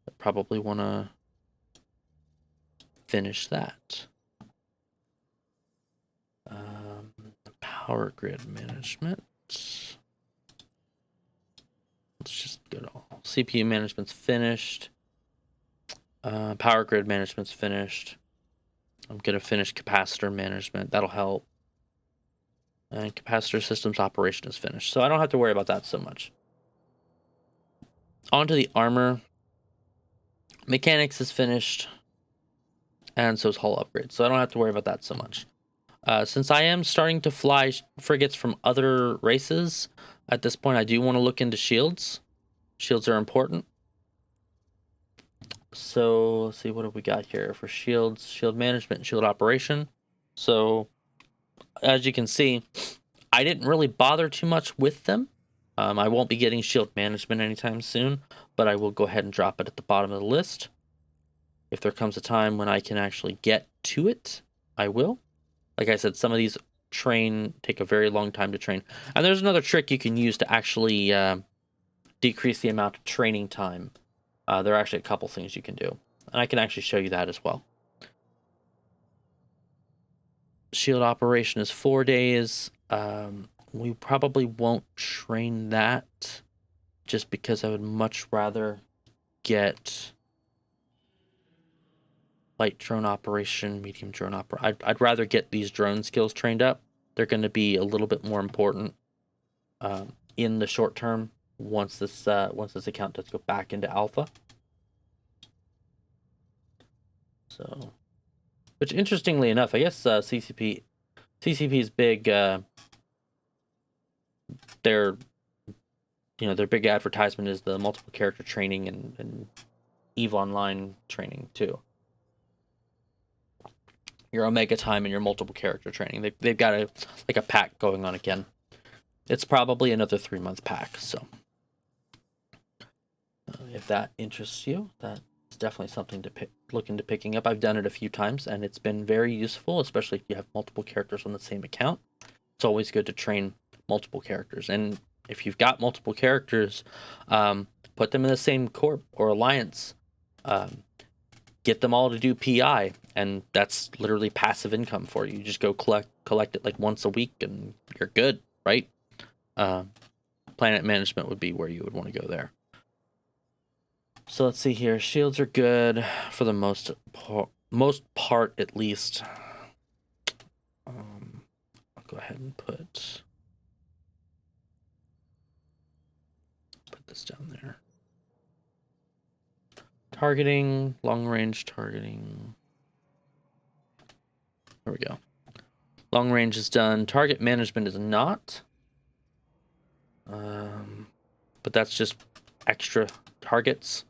I probably want to finish that. Power grid management. Let's just go to all. CPU management's finished. Power grid management's finished. I'm going to finish capacitor management. That'll help. And capacitor systems operation is finished. So I don't have to worry about that so much. On to the armor. Mechanics is finished. And so is hull upgrade. So I don't have to worry about that so much. Since I am starting to fly frigates from other races, at this point I do want to look into shields. Shields are important. So let's see, what have we got here for shields? Shield management and shield operation. So as you can see, I didn't really bother too much with them. I won't be getting shield management anytime soon, but I will go ahead and drop it at the bottom of the list. If there comes a time when I can actually get to it, I will. Like I said, some of these take a very long time to train. And there's another trick you can use to actually decrease the amount of training time. There are actually a couple things you can do. And I can actually show you that as well. Shield operation is 4 days. We probably won't train that just because I would much rather get light drone operation, medium drone operation. I'd rather get these drone skills trained up. They're going to be a little bit more important in the short term once this account does go back into alpha. So, which interestingly enough, I guess CCP is big. Their big advertisement is the multiple character training and EVE Online training too. Your Omega time and your multiple character training. They've got a pack going on again. It's probably another 3-month pack. So if that interests you, that's definitely something to look into picking up. I've done it a few times and it's been very useful, especially if you have multiple characters on the same account. It's always good to train multiple characters. And if you've got multiple characters, put them in the same corp or alliance. Get them all to do PI, and that's literally passive income for you. You just go collect it like once a week, and you're good, right? Planet management would be where you would want to go there. So let's see here. Shields are good for the most part, at least. I'll go ahead and put this down there. Targeting, long range targeting. There we go. Long range is done. Target management is not. But that's just extra targets.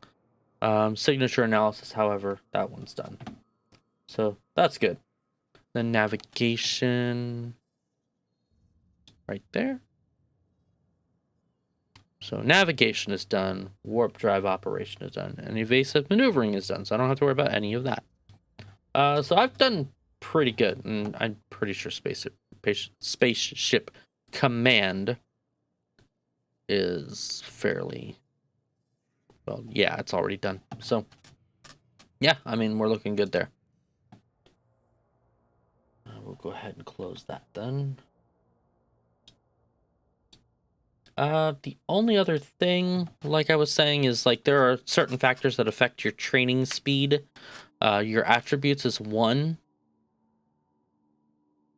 Signature analysis, however, that one's done. So that's good. Then navigation. Right there. So navigation is done. Warp drive operation is done. And evasive maneuvering is done. So I don't have to worry about any of that. So I've done pretty good. And I'm pretty sure Spaceship Command is fairly... Well, yeah, it's already done. So, yeah, I mean, we're looking good there. We'll go ahead and close that then. The only other thing, like I was saying, is like there are certain factors that affect your training speed. Your attributes is one.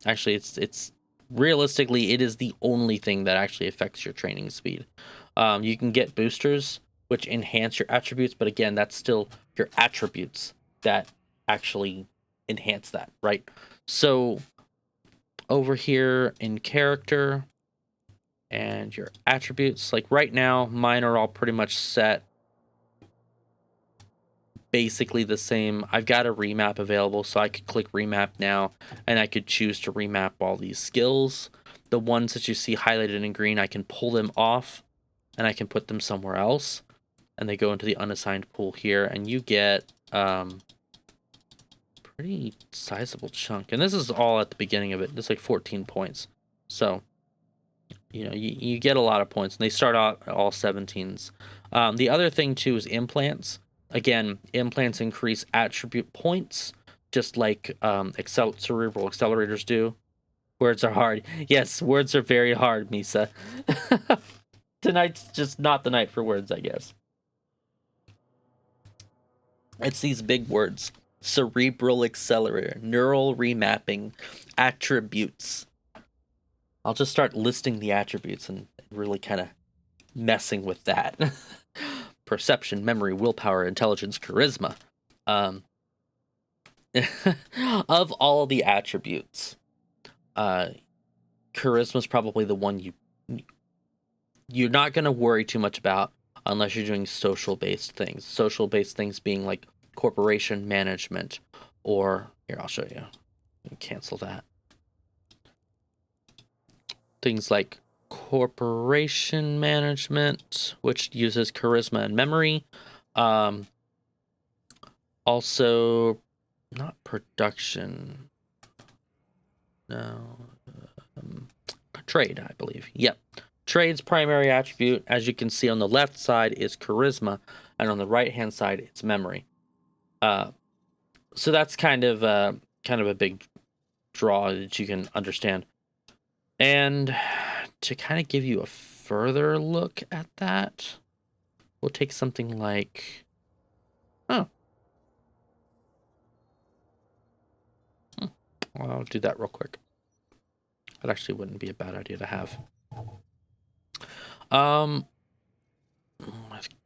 Actually, it's realistically, it is the only thing that actually affects your training speed. You can get boosters, which enhance your attributes, but again, that's still your attributes that actually enhance that, right? So over here in character and your attributes, like right now, mine are all pretty much set basically the same. I've got a remap available, so I could click remap now, and I could choose to remap all these skills. The ones that you see highlighted in green, I can pull them off, and I can put them somewhere else, and they go into the unassigned pool here, and you get pretty sizable chunk. And this is all at the beginning of it. It's like 14 points. So, you get a lot of points, and they start out all 17s. The other thing, too, is implants. Again, implants increase attribute points, just like cerebral accelerators do. Words are hard. Yes, words are very hard, Misa. Tonight's just not the night for words, I guess. It's these big words. Cerebral accelerator, neural remapping, attributes. I'll just start listing the attributes and really kind of messing with that. Perception, memory, willpower, intelligence, charisma. Of all the attributes, charisma is probably the one you're not going to worry too much about unless you're doing social-based things. Social-based things being like corporation management, or here, I'll show you. Cancel that. Things like corporation management, which uses charisma and memory. Also, not production. No. Trade, I believe. Yep. Trade's primary attribute, as you can see on the left side, is charisma, and on the right-hand side, it's memory. So that's kind of a big draw that you can understand. And to kind of give you a further look at that, we'll take something like, I'll do that real quick. That actually wouldn't be a bad idea to have. With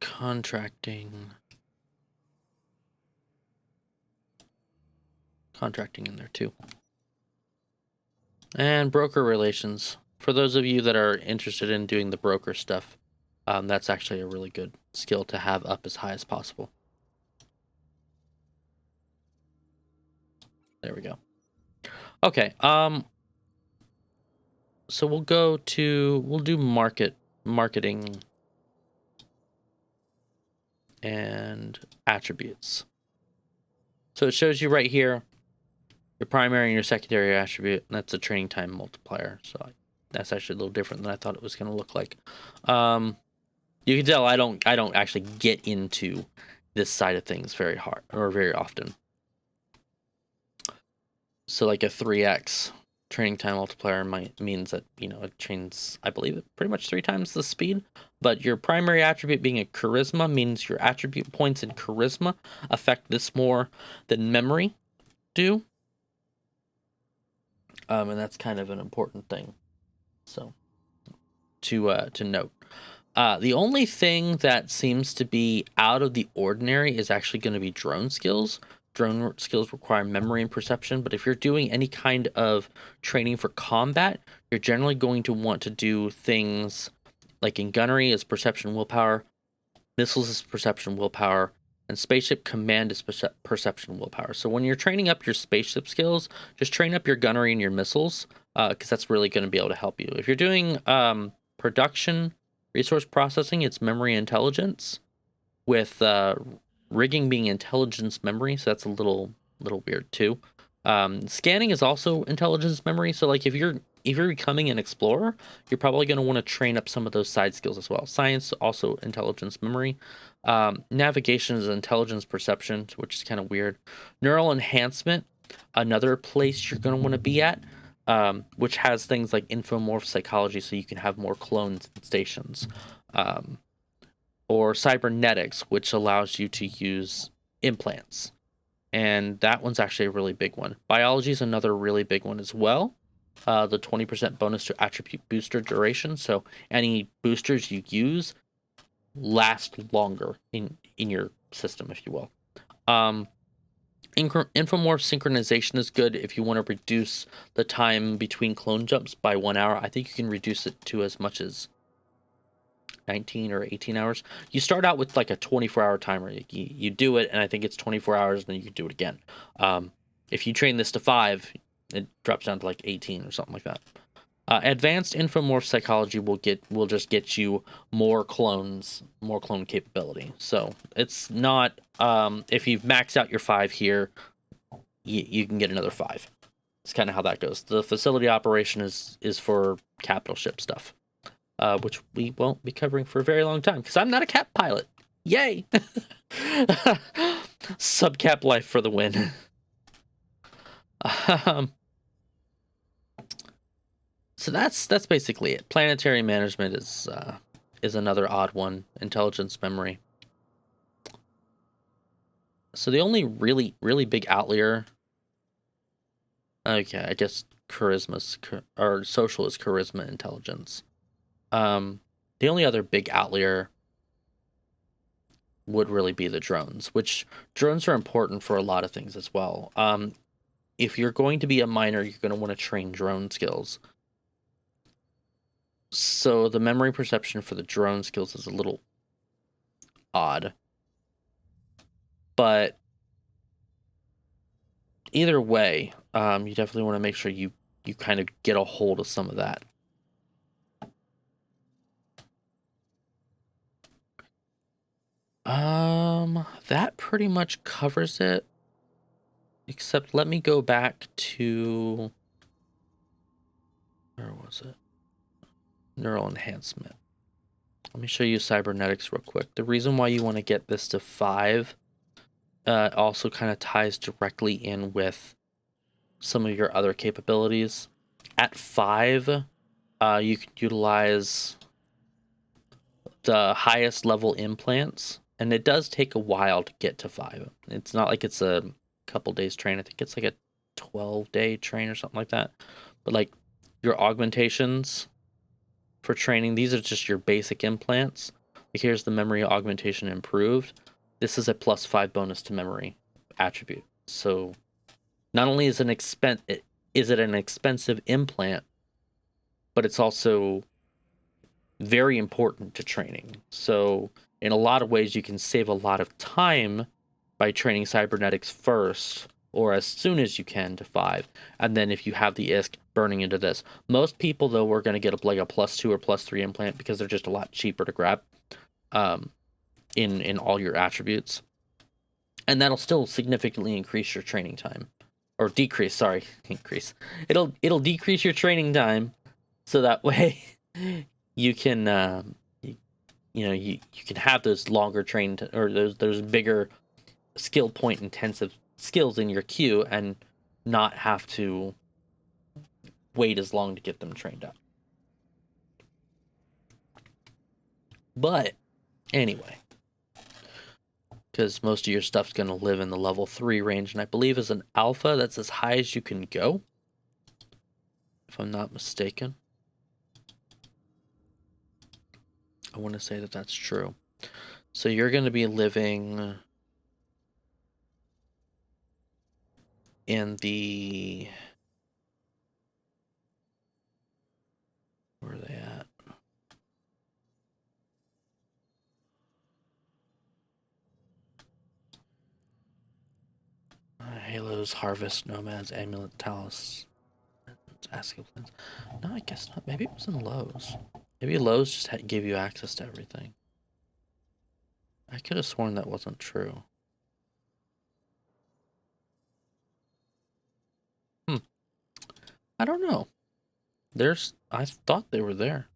contracting in there too. And broker relations. For those of you that are interested in doing the broker stuff, that's actually a really good skill to have up as high as possible. There we go. Okay, so we'll do marketing and attributes. So it shows you right here your primary and your secondary attribute, and that's a training time multiplier. So that's actually a little different than I thought it was going to look like. You can tell I don't actually get into this side of things very hard or very often. So like a 3x training time multiplier means that, it trains, I believe, pretty much 3 times the speed. But your primary attribute being a charisma means your attribute points in charisma affect this more than memory do. And that's kind of an important thing. So to note. The only thing that seems to be out of the ordinary is actually going to be drone skills. Drone skills require memory and perception, but if you're doing any kind of training for combat, you're generally going to want to do things like in gunnery is perception, willpower, missiles is perception, willpower, and spaceship command is perception, willpower. So when you're training up your spaceship skills, just train up your gunnery and your missiles, because that's really going to be able to help you. If you're doing production, resource processing, it's memory intelligence, with rigging being intelligence memory, so that's a little weird too. Scanning is also intelligence memory, so like if you're becoming an explorer, you're probably going to want to train up some of those side skills as well. Science, also intelligence memory. Navigation is intelligence perception, which is kind of weird. Neural enhancement, another place you're going to want to be at, which has things like infomorph psychology, so you can have more clones and stations. Or cybernetics, which allows you to use implants. And that one's actually a really big one. Biology is another really big one as well. The 20% bonus to attribute booster duration. So any boosters you use last longer in your system, if you will. Infomorph synchronization is good if you want to reduce the time between clone jumps by 1 hour. I think you can reduce it to as much as 19 or 18 hours. You start out with like a 24-hour timer. You do it, and I think it's 24 hours, and then you can do it again. If you train this to 5, it drops down to like 18 or something like that. Advanced infomorph psychology will just get you more clone capability. So it's not if you've maxed out your 5 here, you can get another 5. It's kind of how that goes. The facility operation is for capital ship stuff. Which we won't be covering for a very long time, because I'm not a cap pilot. Yay! Subcap life for the win. So that's basically it. Planetary management is another odd one. Intelligence memory. So the only really big outlier. Okay, I guess or social is charisma intelligence. The only other big outlier would really be the drones, which drones are important for a lot of things as well. If you're going to be a miner, you're going to want to train drone skills. So the memory perception for the drone skills is a little odd. But either way, you definitely want to make sure you kind of get a hold of some of that. That pretty much covers it. Except let me go back to, where was it? Neural enhancement. Let me show you cybernetics real quick. The reason why you want to get this to 5 also kind of ties directly in with some of your other capabilities. At 5, you can utilize the highest level implants, and it does take a while to get to 5. It's not like it's a couple days train. I think it's like a 12-day train or something like that. But like your augmentations for training, these are just your basic implants. Like here's the memory augmentation improved. This is a +5 bonus to memory attribute. So not only is it an expensive implant, but it's also very important to training. So in a lot of ways, you can save a lot of time by training cybernetics first, or as soon as you can to 5. And then if you have the ISK, burning into this. Most people, though, are going to get like a +2 or +3 implant because they're just a lot cheaper to grab in all your attributes. And that'll still significantly increase your training time. Or decrease, sorry, increase. It'll decrease your training time, so that way you can you can have those longer or those bigger skill point intensive skills in your queue and not have to wait as long to get them trained up. But anyway, because most of your stuff's going to live in the level 3 range, and I believe as an alpha, that's as high as you can go, if I'm not mistaken. I want to say that that's true. So you're going to be living in the... Where are they at? Halos, Harvest, Nomads, Amulet, Talus, Asking. No, I guess not. Maybe it was in Lowe's. Maybe Lowe's just gave you access to everything. I could have sworn that wasn't true. I don't know. I thought they were there.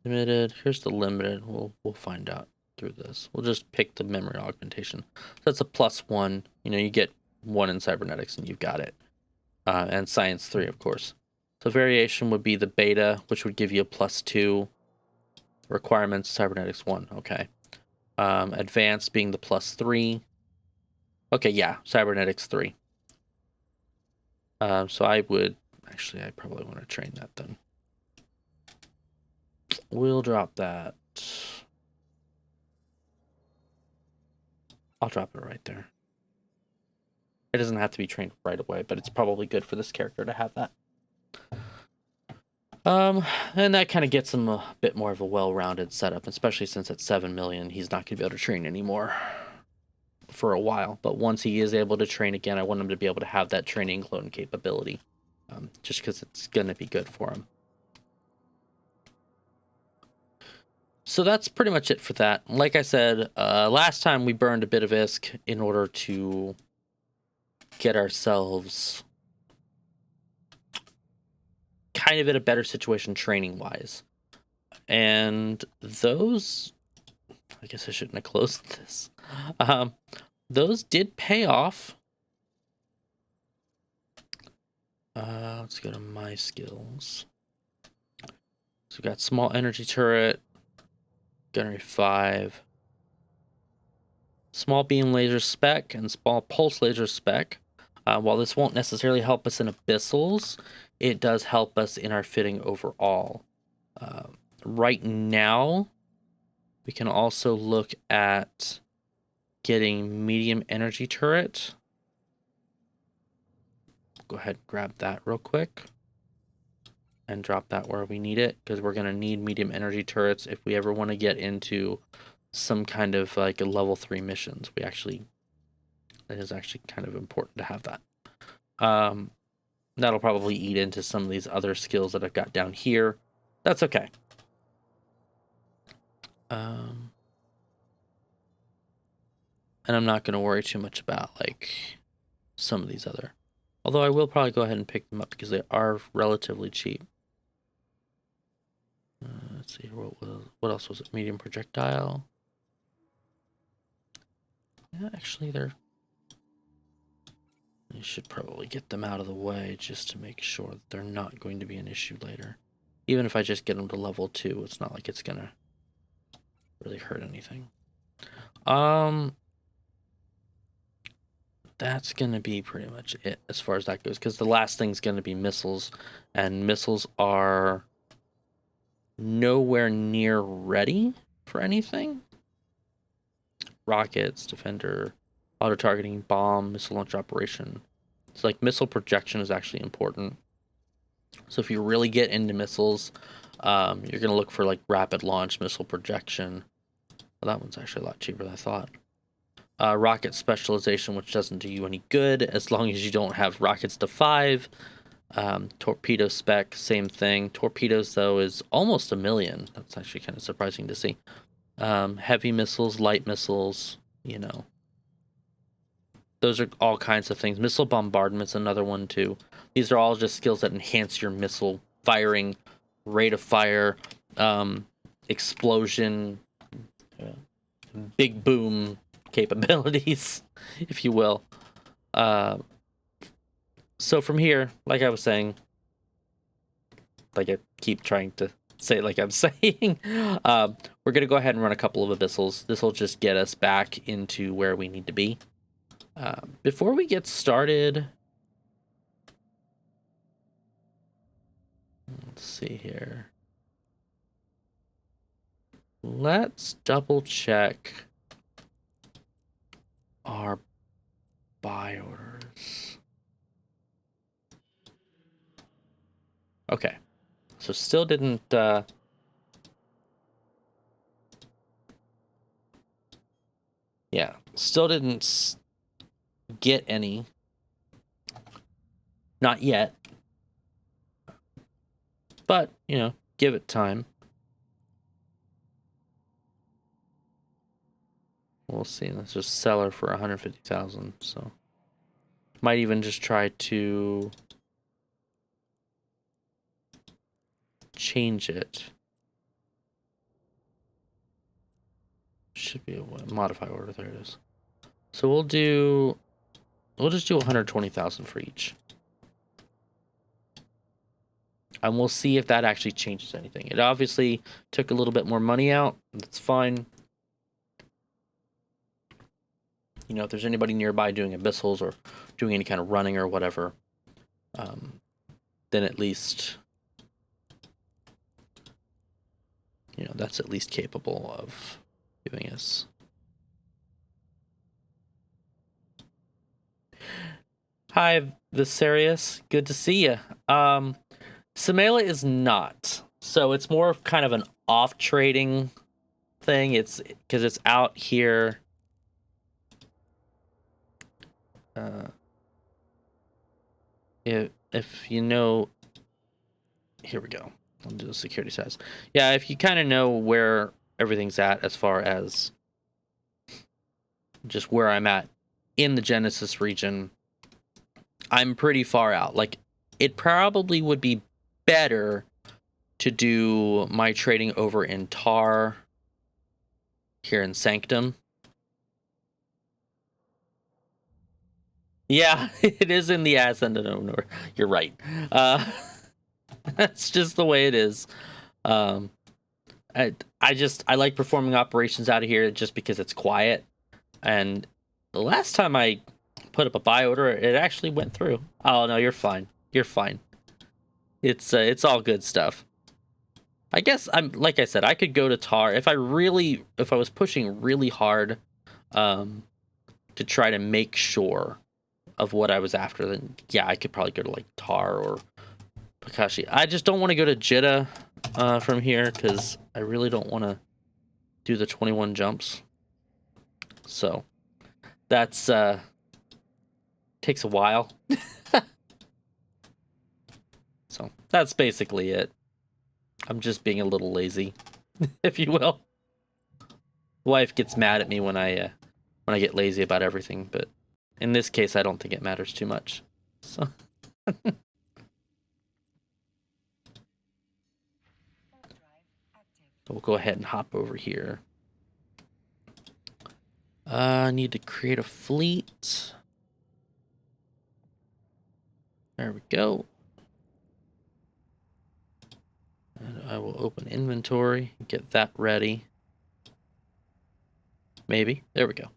Limited. Here's the limited. We'll find out through this. We'll just pick the memory augmentation. So that's a +1. You get 1 in cybernetics and you've got it. And science 3, of course. So variation would be the beta, which would give you a +2. Requirements, cybernetics 1. Okay. Advanced being the +3. Okay, yeah, cybernetics 3. So I probably want to train that then. We'll drop that. I'll drop it right there. It doesn't have to be trained right away, but it's probably good for this character to have that. And that kind of gets him a bit more of a well-rounded setup, especially since at 7 million, he's not going to be able to train anymore for a while. But once he is able to train again, I want him to be able to have that training clone capability, just because it's going to be good for him. So that's pretty much it for that. Like I said, last time we burned a bit of ISK in order to get ourselves kind of in a better situation training-wise. And those... I guess I shouldn't have closed this. Those did pay off. Let's go to my skills. So we got small energy turret, gunnery 5, small beam laser spec, and small pulse laser spec. While this won't necessarily help us in abyssals, it does help us in our fitting overall. Right now, we can also look at getting medium energy turret. Go ahead and grab that real quick and drop that where we need it, because we're going to need medium energy turrets if we ever want to get into some kind of like a level 3 missions. It is actually kind of important to have that. That'll probably eat into some of these other skills that I've got down here. That's okay. And I'm not going to worry too much about like some of these other. Although I will probably go ahead and pick them up because they are relatively cheap. Let's see, what else was it? Medium projectile. Yeah, actually, you should probably get them out of the way just to make sure that they're not going to be an issue later. Even if I just get them to level 2, it's not like it's gonna really hurt anything. That's gonna be pretty much it as far as that goes, because the last thing's gonna be missiles, and missiles are nowhere near ready for anything. Rockets, defender, auto targeting, bomb, missile launch operation. So like missile projection is actually important. So if you really get into missiles, you're gonna look for like rapid launch, missile projection. Well, that one's actually a lot cheaper than I thought. Rocket specialization, which doesn't do you any good as long as you don't have rockets to 5. Torpedo spec, same thing. Torpedoes, though, is almost 1 million. That's actually kind of surprising to see. Heavy missiles, light missiles, those are all kinds of things. Missile bombardment's another one, too. These are all just skills that enhance your missile firing, rate of fire, explosion, big boom capabilities, if you will. So from here, like I was saying, like I keep trying to say like I'm saying, we're going to go ahead and run a couple of abyssals. This will just get us back into where we need to be. Before we get started, let's see here. Let's double check our buy orders. Okay. So still didn't still didn't get any. Not yet. But, give it time. We'll see. Let's just sell her for 150,000. So might even just try to change it. Should be a modify order. There it is. So we'll just do 120,000 for each. And we'll see if that actually changes anything. It obviously took a little bit more money out. That's fine. If there's anybody nearby doing abyssals or doing any kind of running or whatever, then at least, that's at least capable of doing this. Hi, Viserius. Good to see you. Samela is not. So it's more of kind of an off trading thing. It's because it's out here. If you know, here we go. I'll do the security size. Yeah, if you kind of know where everything's at as far as just where I'm at in the Genesis region, I'm pretty far out. Like, it probably would be better to do my trading over in Tar here in Sanctum. Yeah, it is in the Ascend. No, you're right. That's just the way it is. I like performing operations out of here just because it's quiet. And the last time I put up a buy order. It actually went through. Oh no, you're fine. You're fine. It's all good stuff. I guess like I said, I could go to tar if I was pushing really hard, to try to make sure of what I was after. Then yeah, I could probably go to like tar or Pakashi. I just don't want to go to Jitta from here because I really don't want to do the 21 jumps. So that's takes a while. So that's basically it. I'm just being a little lazy, if you will. Wife gets mad at me when I get lazy about everything, but in this case, I don't think it matters too much. So we'll go ahead and hop over here. I need to create a fleet. There we go. And I will open inventory, get that ready. Maybe. There we go.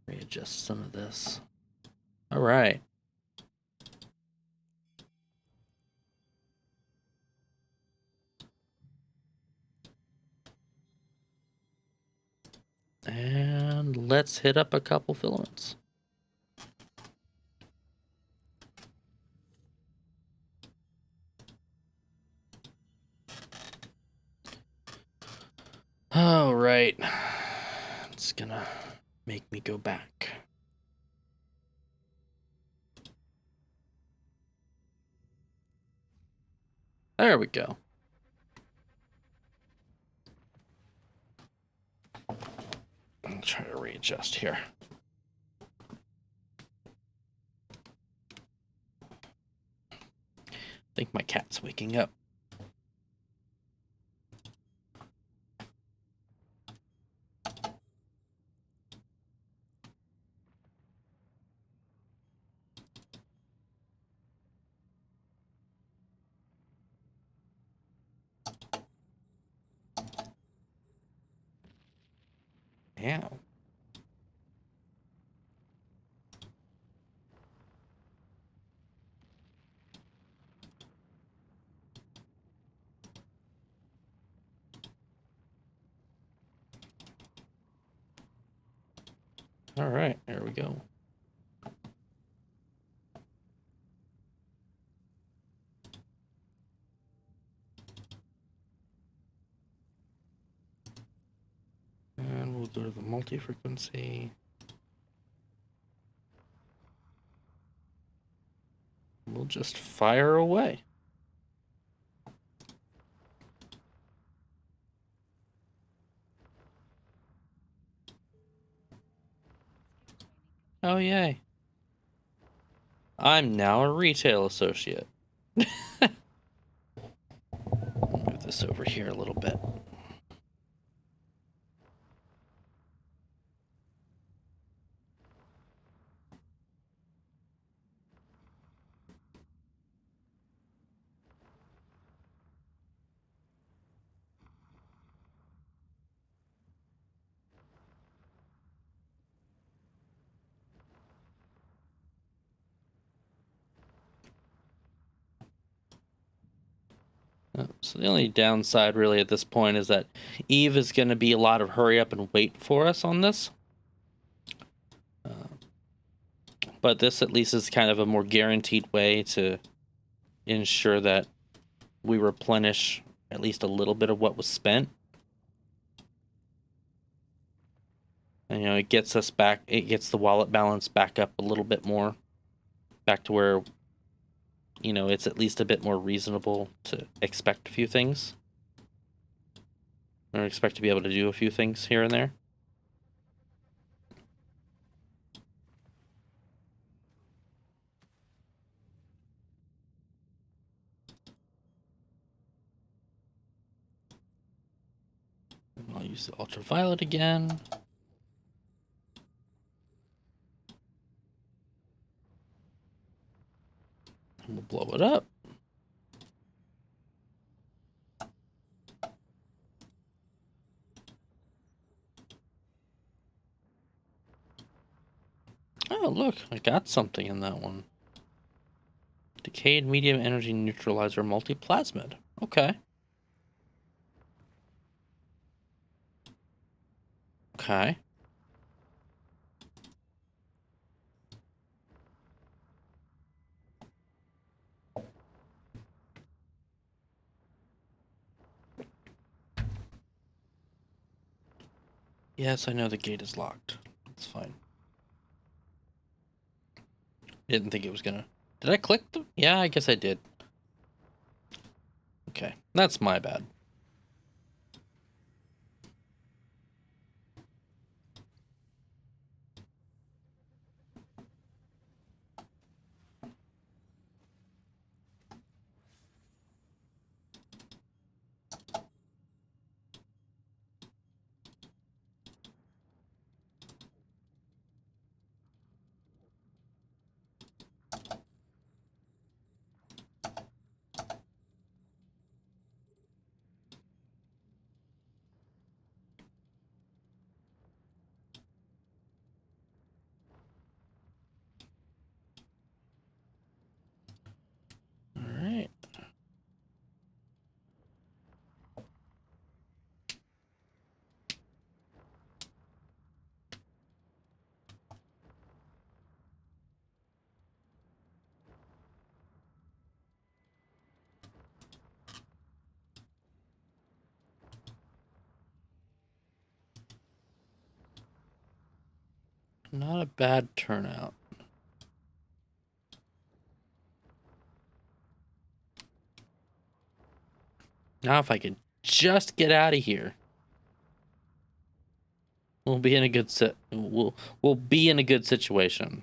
Readjust some of this. All right. And let's hit up a couple filaments. All right. It's gonna make me go back. There we go. I'll try to readjust here. I think my cat's waking up. Yeah. All right, there we go. And we'll go to the multi-frequency. We'll just fire away. Oh, yay. I'm now a retail associate. Move this over here a little bit. So the only downside really at this point is that Eve is going to be a lot of hurry up and wait for us on this. But this at least is kind of a more guaranteed way to ensure that we replenish at least a little bit of what was spent. And, it gets us back, it gets the wallet balance back up a little bit more, back to where, it's at least a bit more reasonable to expect a few things. Or expect to be able to do a few things here and there. And I'll use the ultraviolet again. And we'll blow it up. look, I got something in that one. Decayed medium energy neutralizer multiplasmid. Okay. Okay. Yes, I know the gate is locked. It's fine. Didn't think it was gonna... Did I click the... Yeah, I guess I did. Okay, that's my bad. Alright. Not a bad turnout. Now if I could just get out of here, we'll be in a good we'll be in a good situation.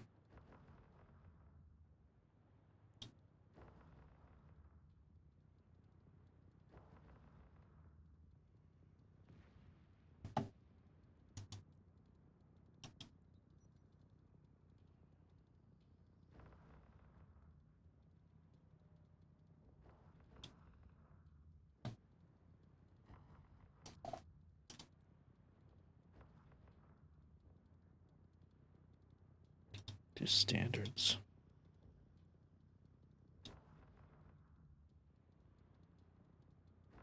Do standards.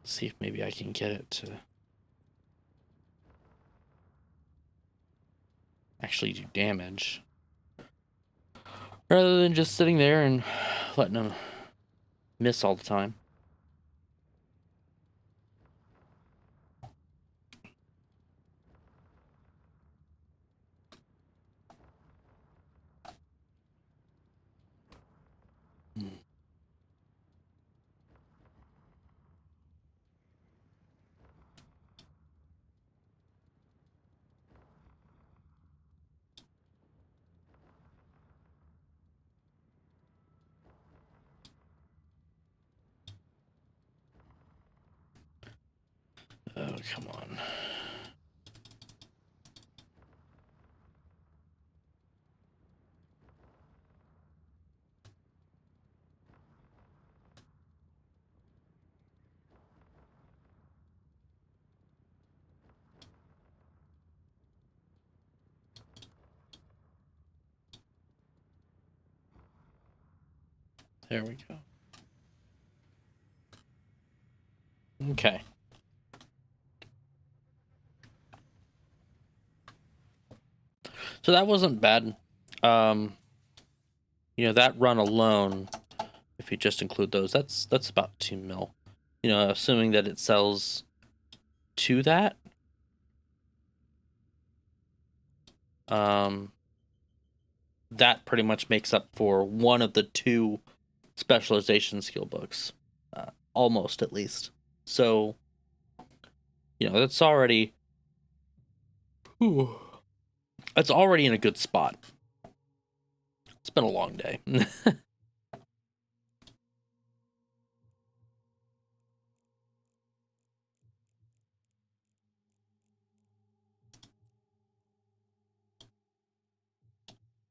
See if maybe I can get it to actually do damage. Rather than just sitting there and letting them miss all the time. Oh, come on. There we go. Okay. So that wasn't bad. You know, that run alone, if you just include those, that's about 2 mil. You know, assuming that it sells to that. That pretty much makes up for one of the 2 specialization skill books. Almost, at least. So, you know, that's already... Whew, that's already in a good spot. It's been a long day.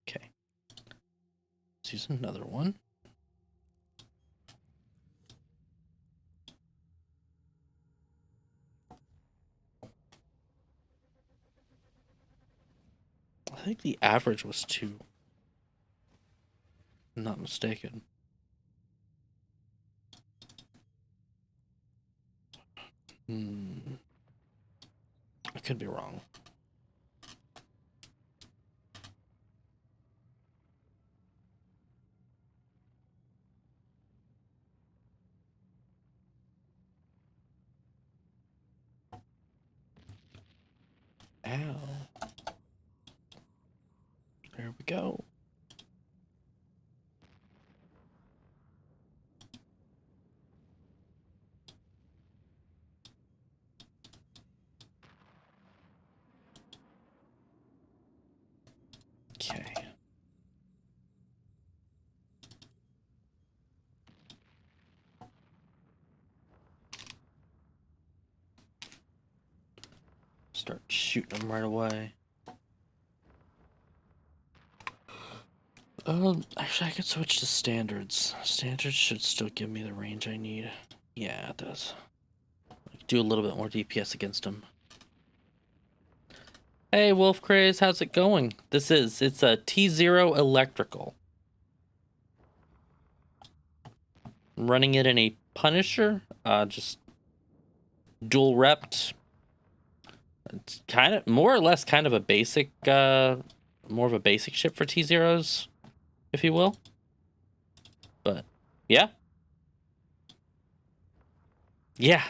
Okay. Let's use another one. I think the average was 2. I'm not mistaken. I could be wrong. Ow. There we go. Okay. Start shooting them right away. Actually, I could switch to standards. Standards should still give me the range I need. Yeah, it does. Do a little bit more DPS against them. Hey, Wolf Craze, how's it going? It's a T0 electrical. I'm running it in a Punisher, just dual repped. It's kind of more or less kind of a basic, more of a basic ship for T0s, if you will. But yeah, yeah,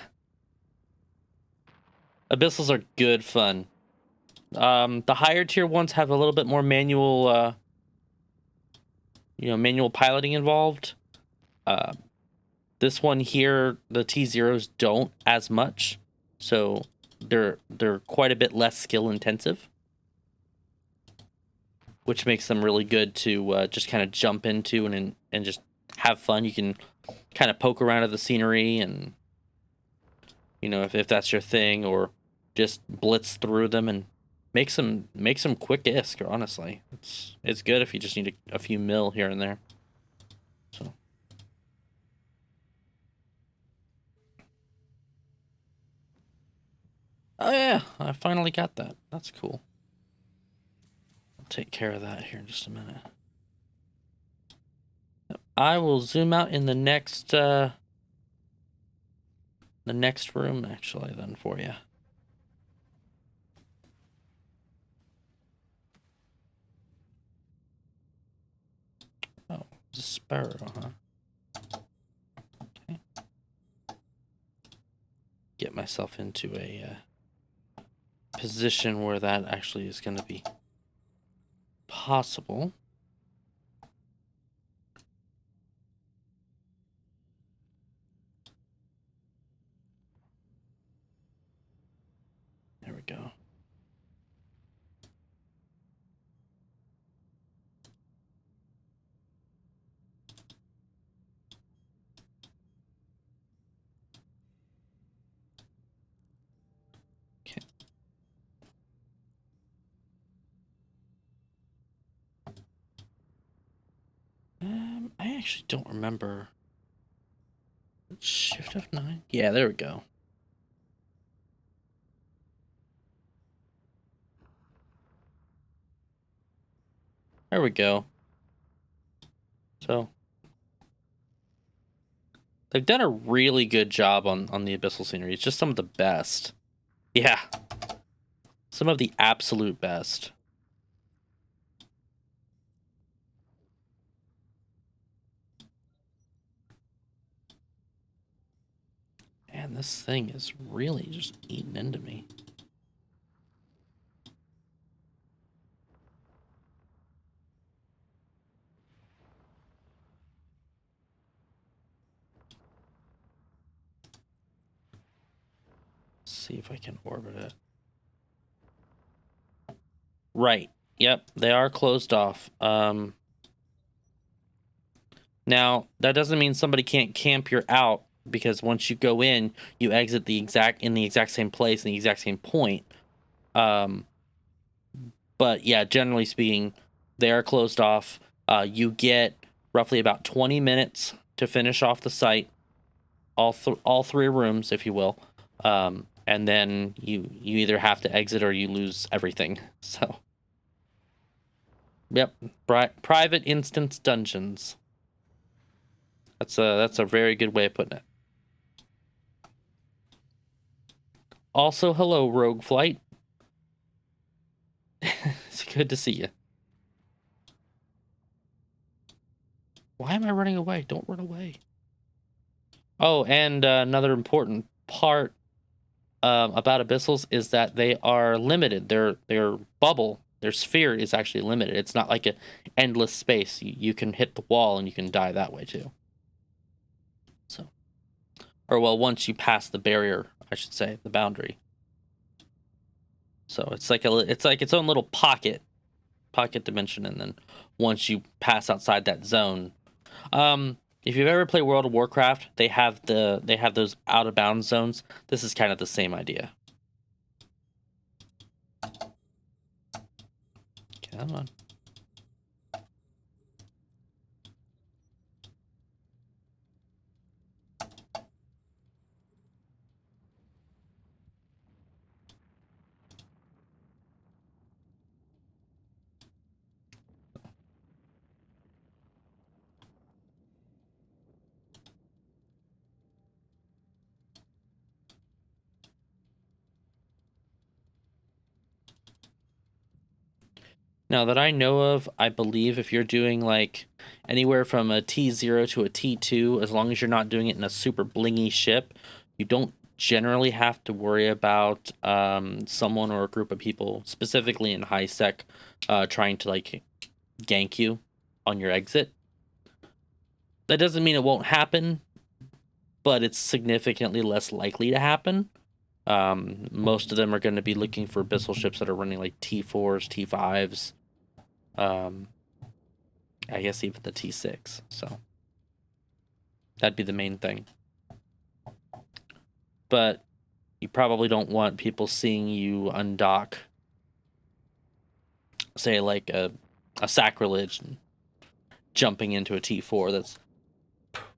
Abyssals are good fun. The higher tier ones have a little bit more manual, manual piloting involved. This one here, the T0s don't as much, so they're quite a bit less skill intensive, which makes them really good to just kind of jump into and just have fun. You can kind of poke around at the scenery, and if that's your thing, or just blitz through them and make some quick isk. Honestly, it's good if you just need a few mil here and there. So. Oh yeah, I finally got that. That's cool. I'll take care of that here in just a minute. I will zoom out in the next room actually then for you. Oh, it's a sparrow, huh? Okay. Get myself into a position where that actually is going to be possible. There we go. Okay. I actually don't remember. Shift F9? Yeah, there we go. There we go. So they've done a really good job on the abyssal scenery. It's just some of the best. Yeah. Some of the absolute best. Man, this thing is really just eating into me. Let's see if I can orbit it. Right. Yep, they are closed off. Now, that doesn't mean somebody can't camp you out, because once you go in, you exit in the exact same place, in the exact same point. But yeah, generally speaking, they are closed off. You get roughly about 20 minutes to finish off the site, all three rooms, if you will. And then you either have to exit or you lose everything. So Yep. Private instance dungeons. That's a very good way of putting it. Also, hello, Rogue Flight. It's good to see you. Why am I running away? Don't run away. Oh, and another important part about abyssals is that they are limited. Their bubble, their sphere is actually limited. It's not like an endless space. You can hit the wall and you can die that way too. So, or well, once you pass the barrier, I should say, the boundary. So it's like its own little pocket dimension, and then once you pass outside that zone, if you've ever played World of Warcraft, they have those out of bounds zones. This is kind of the same idea. Come on. Now that I know of, I believe if you're doing like anywhere from a T0 to a T2, as long as you're not doing it in a super blingy ship, you don't generally have to worry about someone or a group of people, specifically in high sec, trying to like gank you on your exit. That doesn't mean it won't happen, but it's significantly less likely to happen. Most of them are going to be looking for abyssal ships that are running like T4s, T5s. I guess even the T6. So that'd be the main thing. But you probably don't want people seeing you undock, say, like a sacrilege and jumping into a T4. That's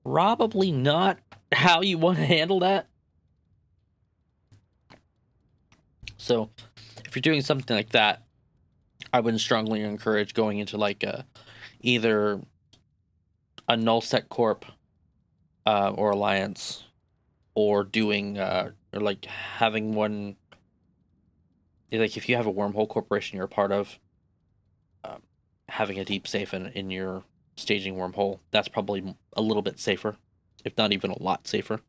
probably not how you want to handle that. So if you're doing something like that, I would strongly encourage going into like either a nullsec corp or alliance, or doing or like having one, like if you have a wormhole corporation you're a part of, having a deep safe in your staging wormhole, that's probably a little bit safer, if not even a lot safer.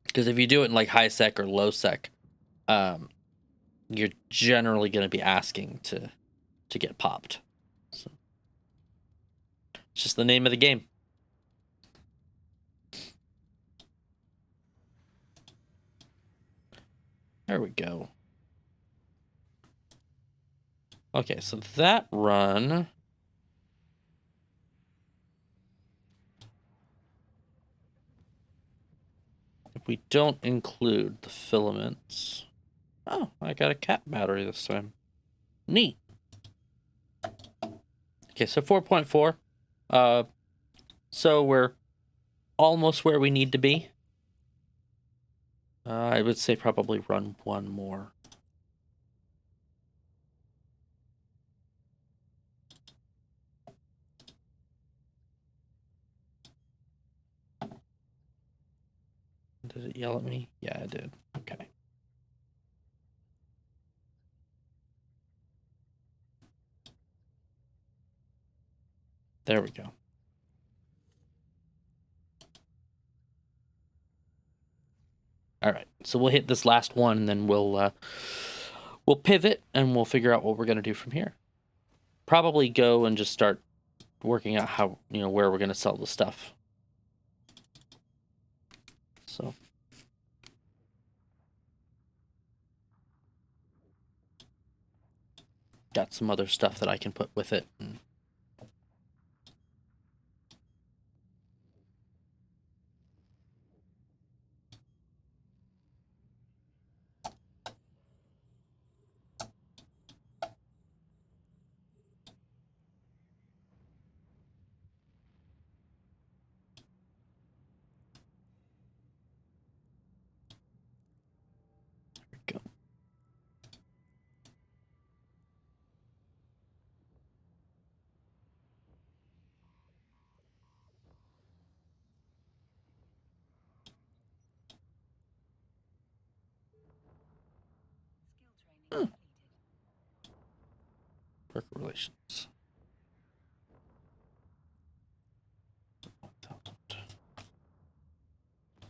Because if you do it in like high sec or low sec, you're generally going to be asking to get popped. So it's just the name of the game. There we go. Okay, so that run, if we don't include the filaments, oh, I got a cat battery this time. Neat. Okay, so 4.4. So we're almost where we need to be. I would say probably run one more. Did it yell at me? Yeah, it did. Okay. There we go. All right. So we'll hit this last one, and then we'll pivot, and we'll figure out what we're gonna do from here. Probably go and just start working out how, where we're gonna sell the stuff. So. Got some other stuff that I can put with it. There we go. Work relations. 1,000.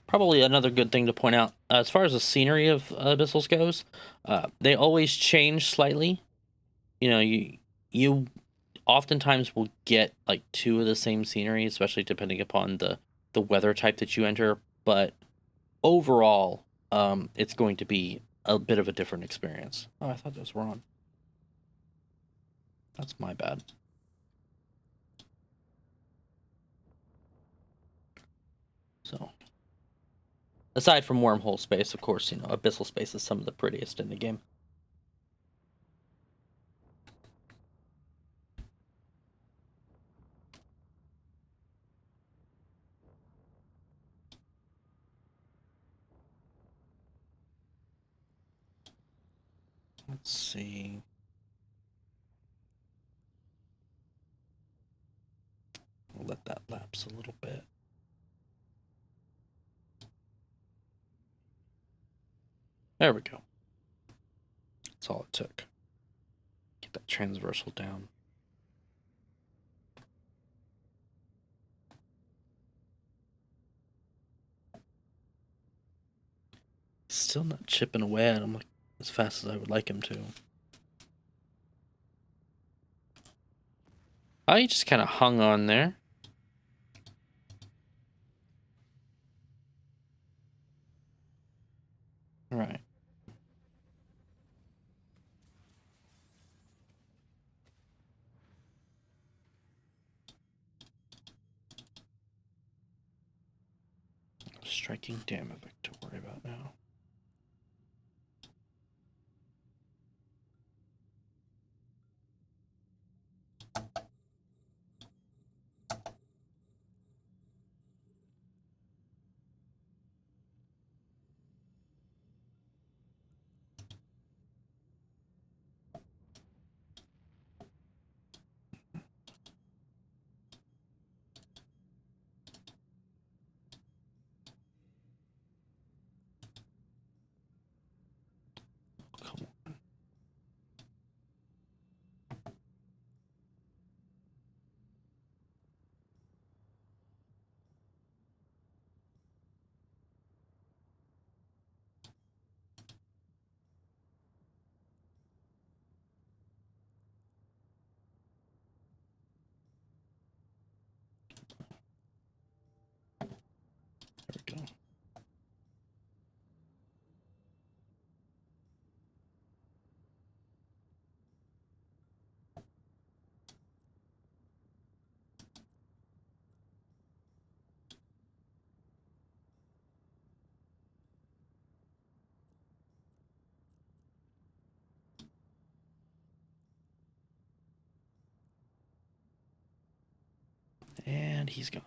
Probably another good thing to point out, as far as the scenery of Abyssals goes, they always change slightly. You know, you oftentimes will get like two of the same scenery, especially depending upon the weather type that you enter. But overall, it's going to be a bit of a different experience. Oh, I thought that was wrong. That's my bad. So, aside from wormhole space, of course, you know, abyssal space is some of the prettiest in the game. Let's see. We'll let that lapse a little bit. There we go. That's all it took. Get that transversal down. Still not chipping away at him as fast as I would like him to. Oh, he just kind of hung on there. Right. Striking Damavik to worry about now. Come on. There we go. And he's gone.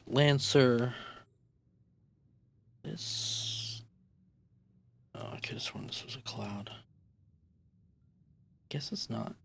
Lancer. This. Oh, I could have sworn this was a cloud. Guess it's not.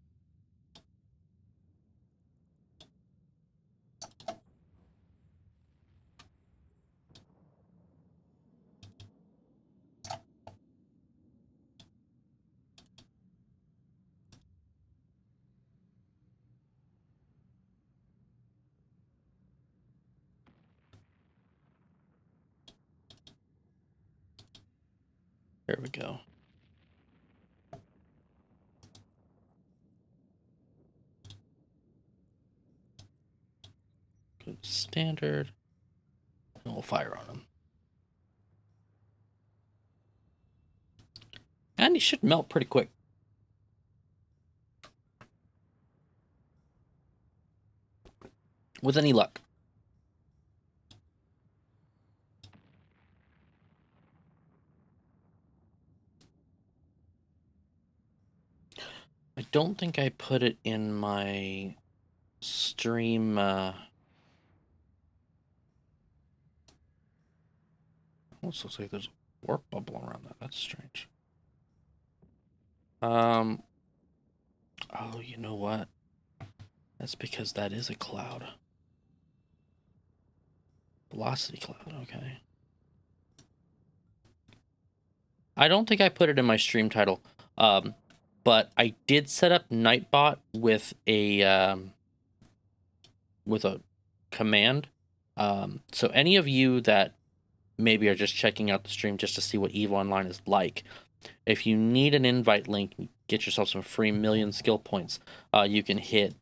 There we go. Go to standard. And we'll fire on him. And he should melt pretty quick. With any luck. I don't think I put it in my stream almost looks like there's a warp bubble around that. That's strange. Oh, you know what? That's because that is a cloud. Velocity cloud, okay. I don't think I put it in my stream title. But I did set up Nightbot with a command. So any of you that maybe are just checking out the stream just to see what EVE Online is like, if you need an invite link, get yourself some free million skill points, you can hit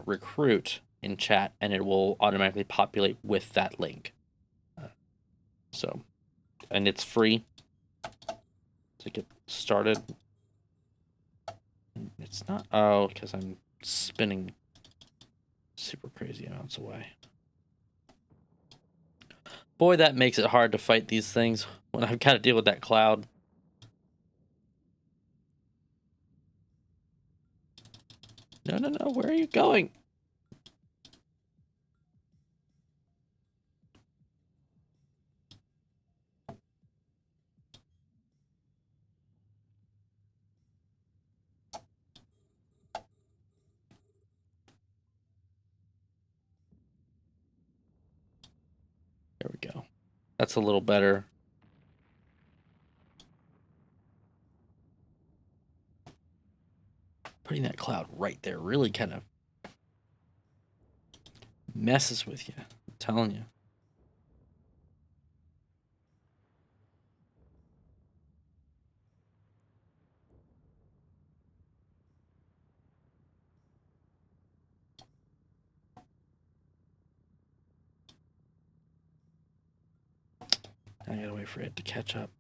!recruit in chat and it will automatically populate with that link. And it's free to get started. It's not, oh, because I'm spinning super crazy amounts away. Boy, that makes it hard to fight these things when I've got to deal with that cloud. No, no, no, where are you going? There we go. That's a little better. Putting that cloud right there really kind of messes with you. I'm telling you. I gotta wait for it to catch up.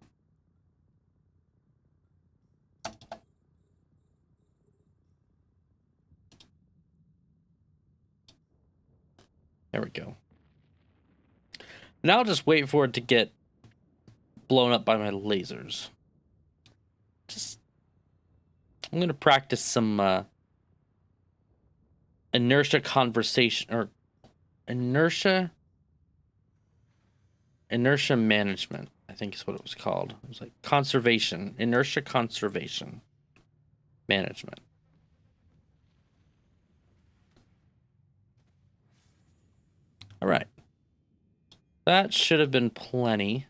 There we go. Now I'll just wait for it to get blown up by my lasers. I'm gonna practice some inertia conversation or inertia management, I think is what it was called. It was like conservation, inertia conservation management. All right. That should have been plenty.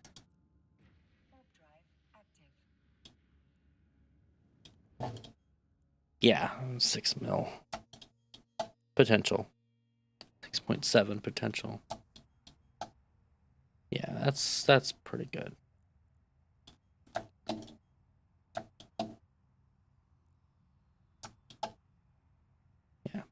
Yeah, 6 mil potential. 6.7 potential. Yeah, that's pretty good. Yeah.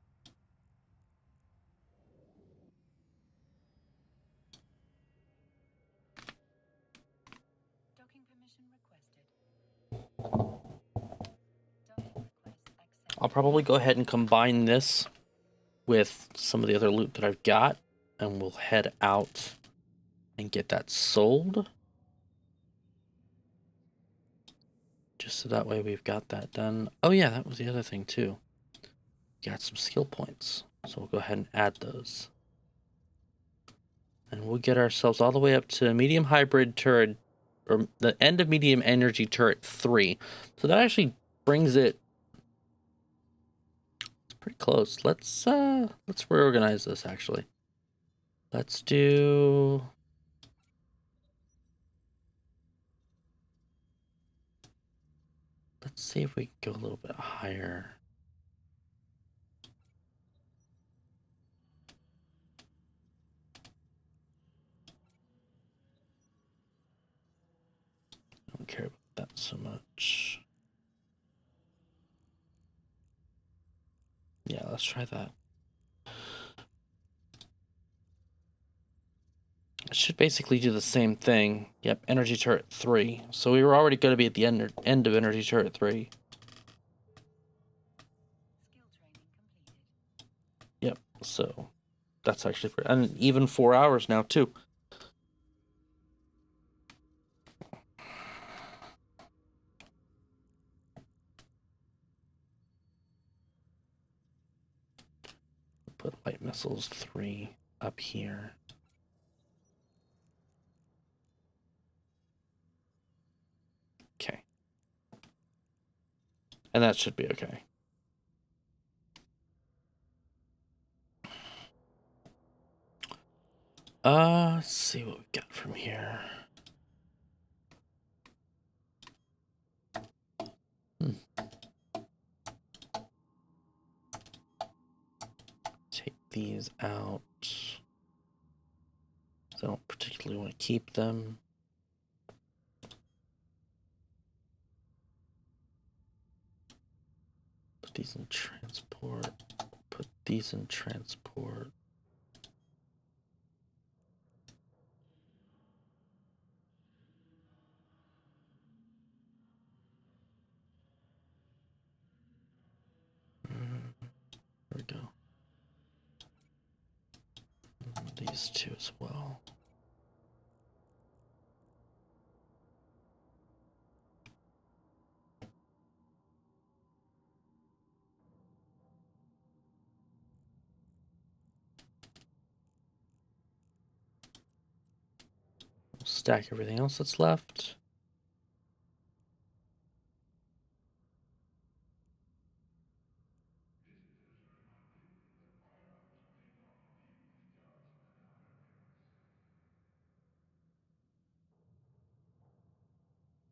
I'll probably go ahead and combine this with some of the other loot that I've got, and we'll head out and get that sold. Just so that way we've got that done. Oh yeah, that was the other thing too. Got some skill points. So we'll go ahead and add those. And we'll get ourselves all the way up to medium hybrid turret, or the end of medium energy turret 3. So that actually brings it pretty close. Let's reorganize this actually. Let's do let's see if we can go a little bit higher. I don't care about that so much. Yeah, let's try that. It should basically do the same thing. Yep, energy turret 3. So we were already going to be at the end of energy turret 3. Yep, so that's actually pretty, and even 4 hours now too. put light missiles 3 up here. Okay. And that should be okay. Let's see what we got from here. Take these out. I don't particularly want to keep them. Put these in transport. Put these in transport. There we go. These two as well. We'll stack everything else that's left.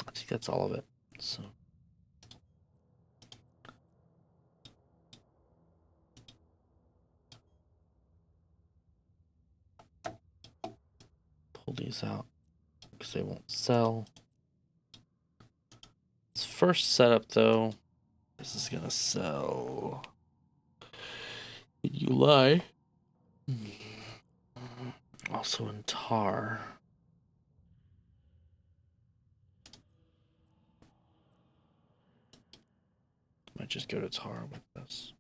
I think that's all of it. So pull these out because they won't sell. This first setup though, this is gonna sell. You lie. Also in tar. Might just go to tar with this.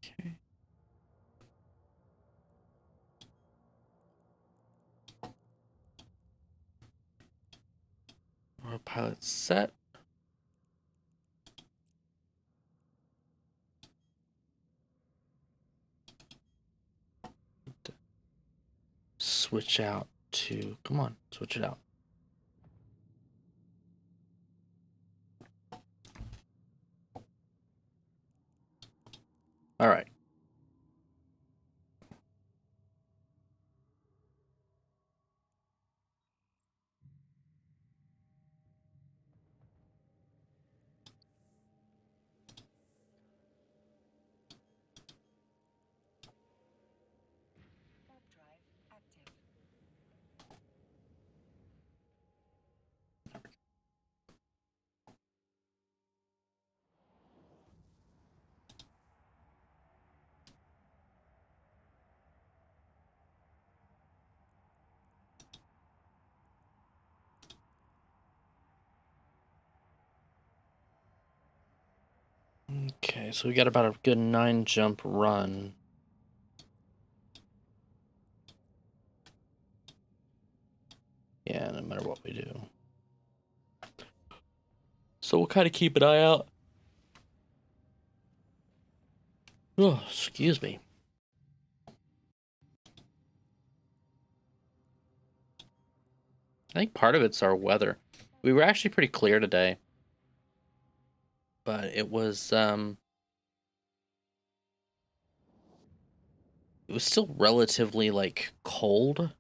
Okay. Our pilot's set. Switch out to, come on, switch it out. All right. Okay, so we got about a good 9 jump run. Yeah, no matter what we do. So we'll kind of keep an eye out. Oh, excuse me. I think part of it's our weather. We were actually pretty clear today, but it was still relatively like cold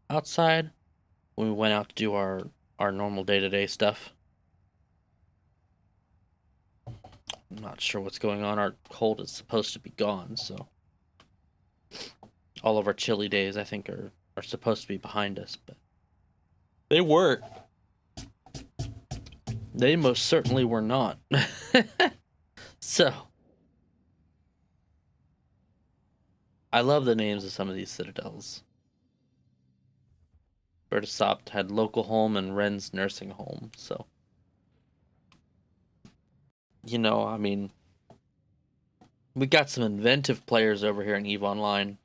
outside when we went out to do our normal day-to-day stuff. I'm not sure what's going on. Our cold is supposed to be gone, so all of our chilly days I think are supposed to be behind us, but they weren't. They most certainly were not. So I love the names of some of these citadels. Bertosopt had local home and Ren's nursing home, so I mean, we got some inventive players over here in EVE Online.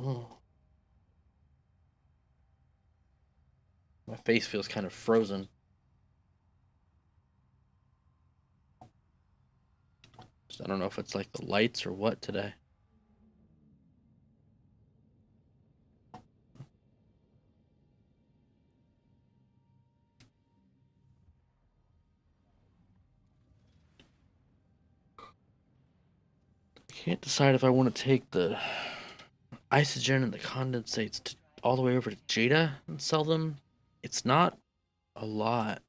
Oh. My face feels kind of frozen. I don't know if it's like the lights or what today. I can't decide if I want to take the isogen and the condensates all the way over to Jada and sell them. It's not a lot.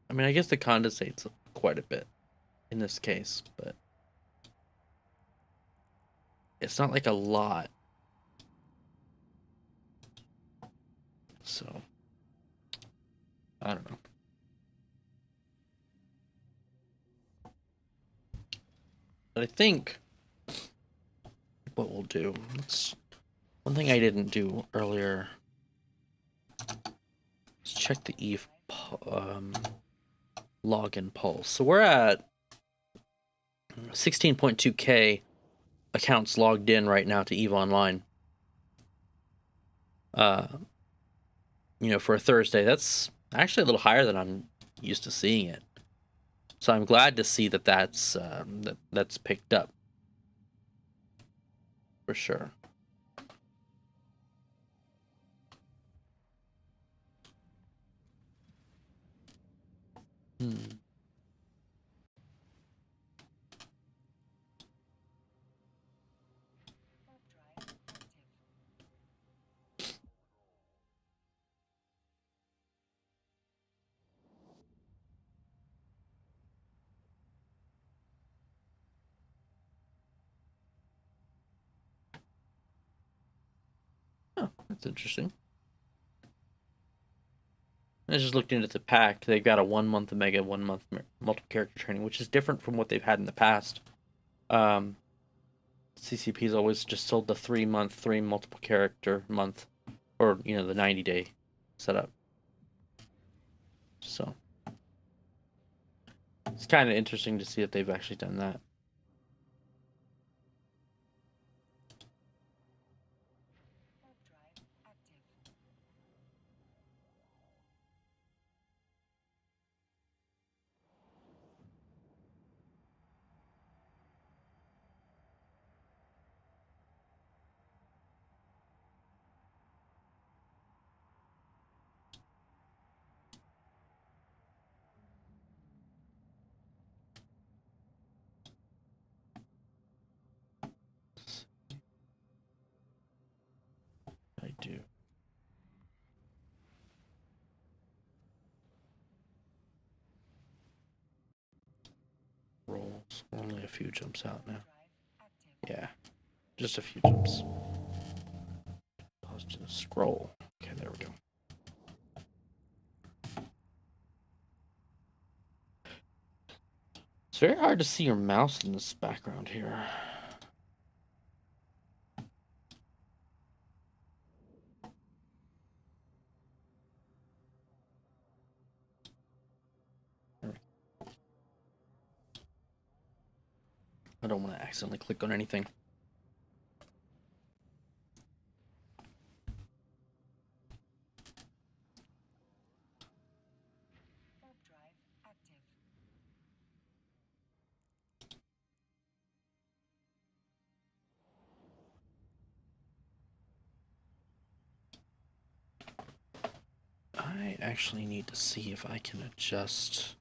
I mean, I guess the condensates quite a bit in this case, but it's not like a lot. So, I don't know. But I think what we'll do, one thing I didn't do earlier is check the Eve login pulse. So we're at 16.2k accounts logged in right now to Eve Online. For a Thursday, that's actually a little higher than I'm used to seeing it. So I'm glad to see that's picked up for sure. Oh, that's interesting. I just looked into the pack. They've got a 1 month Omega, 1 month multiple character training, which is different from what they've had in the past. CCP's always just sold the 3 month, 3 multiple character month, or the 90-day setup. So it's kind of interesting to see that they've actually done that. I do. Rolls. Only a few jumps out now. Yeah. Just a few jumps. Pause to scroll. Okay, there we go. It's very hard to see your mouse in this background here. I don't want to accidentally click on anything. I actually need to see if I can adjust.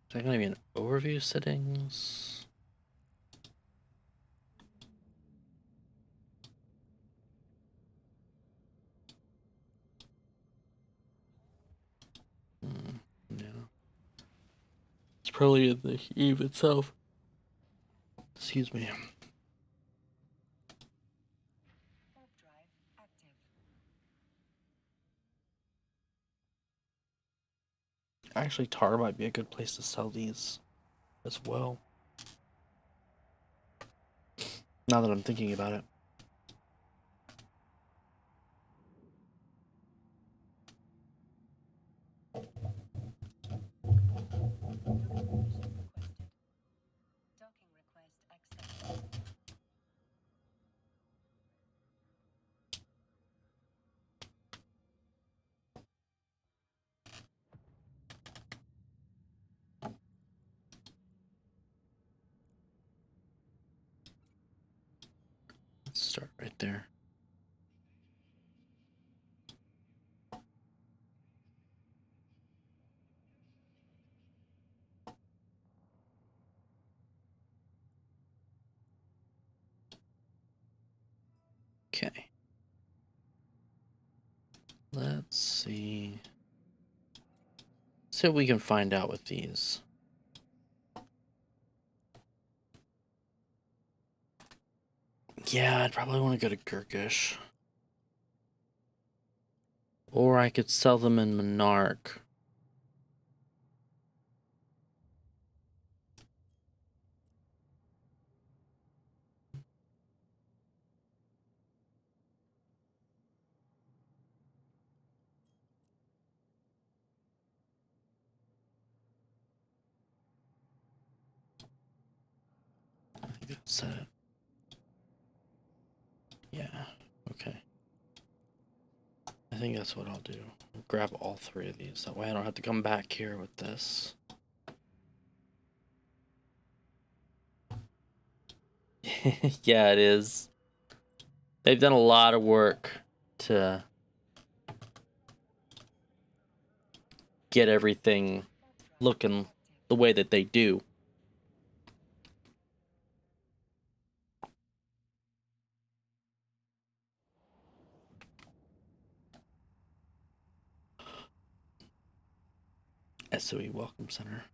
Is that going to be an overview settings? No. It's probably in the Eve itself. Excuse me. Actually, Tar might be a good place to sell these as well. Now that I'm thinking about it. back there. Okay. Let's see. See what we can find out with these. Yeah, I'd probably want to go to Gurgish. Or I could sell them in Monarch. I think that's it. Yeah, okay. I think that's what I'll do. I'll grab all three of these. That way I don't have to come back here with this. Yeah, it is. They've done a lot of work to get everything looking the way that they do. SOE Welcome Center.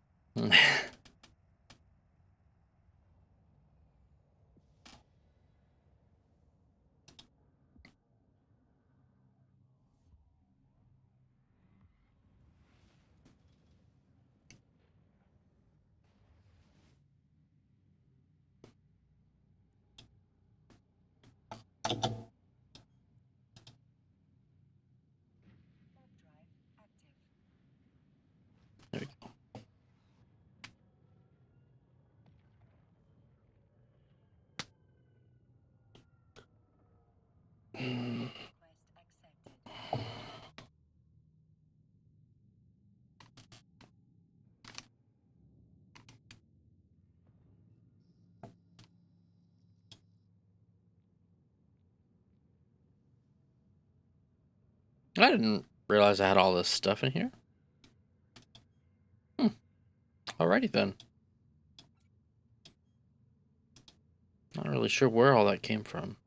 There we go. I didn't realize I had all this stuff in here. Alrighty then. Not really sure where all that came from.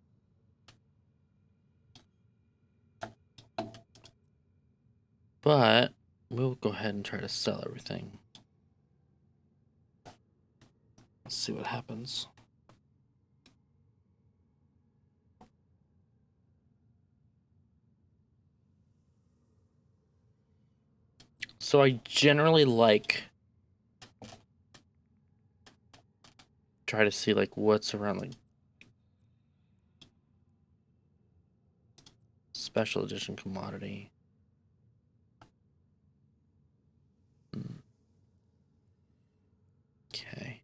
But we'll go ahead and try to sell everything. Let's see what happens. So I generally try to see like what's around like special edition commodity. Okay.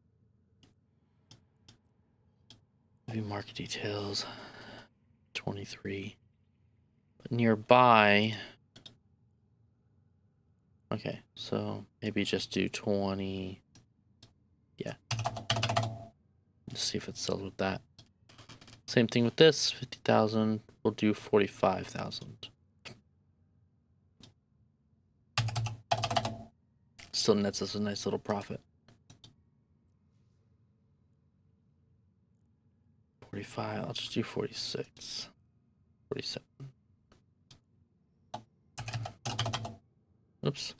Maybe market details. 23. But nearby. Okay, so maybe just do 20. Yeah. Let's see if it sells with that. Same thing with this, 50,000. We'll do 45,000. Still nets us a nice little profit. 45, I'll just do 46. 47. Oops.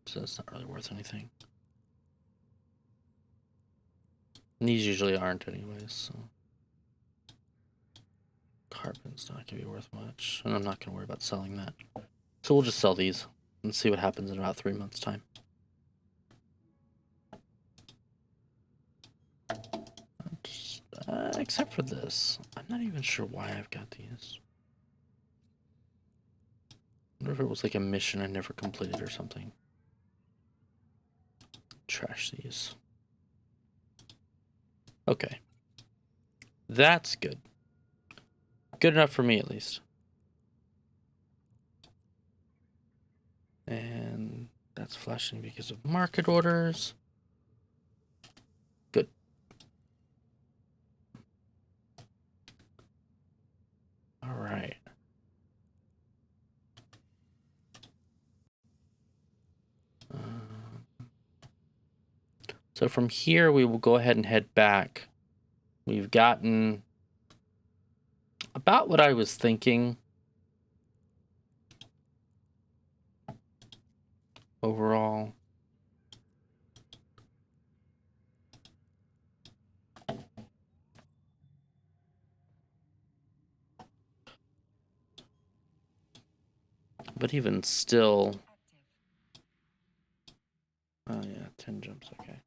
So it's not really worth anything. And these usually aren't anyways, so. Carbon's not going to be worth much, and I'm not going to worry about selling that. So we'll just sell these and see what happens in about 3 months' time. except for this. I'm not even sure why I've got these. I wonder if it was like a mission I never completed or something. Trash these. Okay. That's good. Good enough for me, at least. And that's flashing because of market orders. Good. All right. So from here, we will go ahead and head back. We've gotten about what I was thinking overall. But even still... Oh yeah, 10 jumps, okay.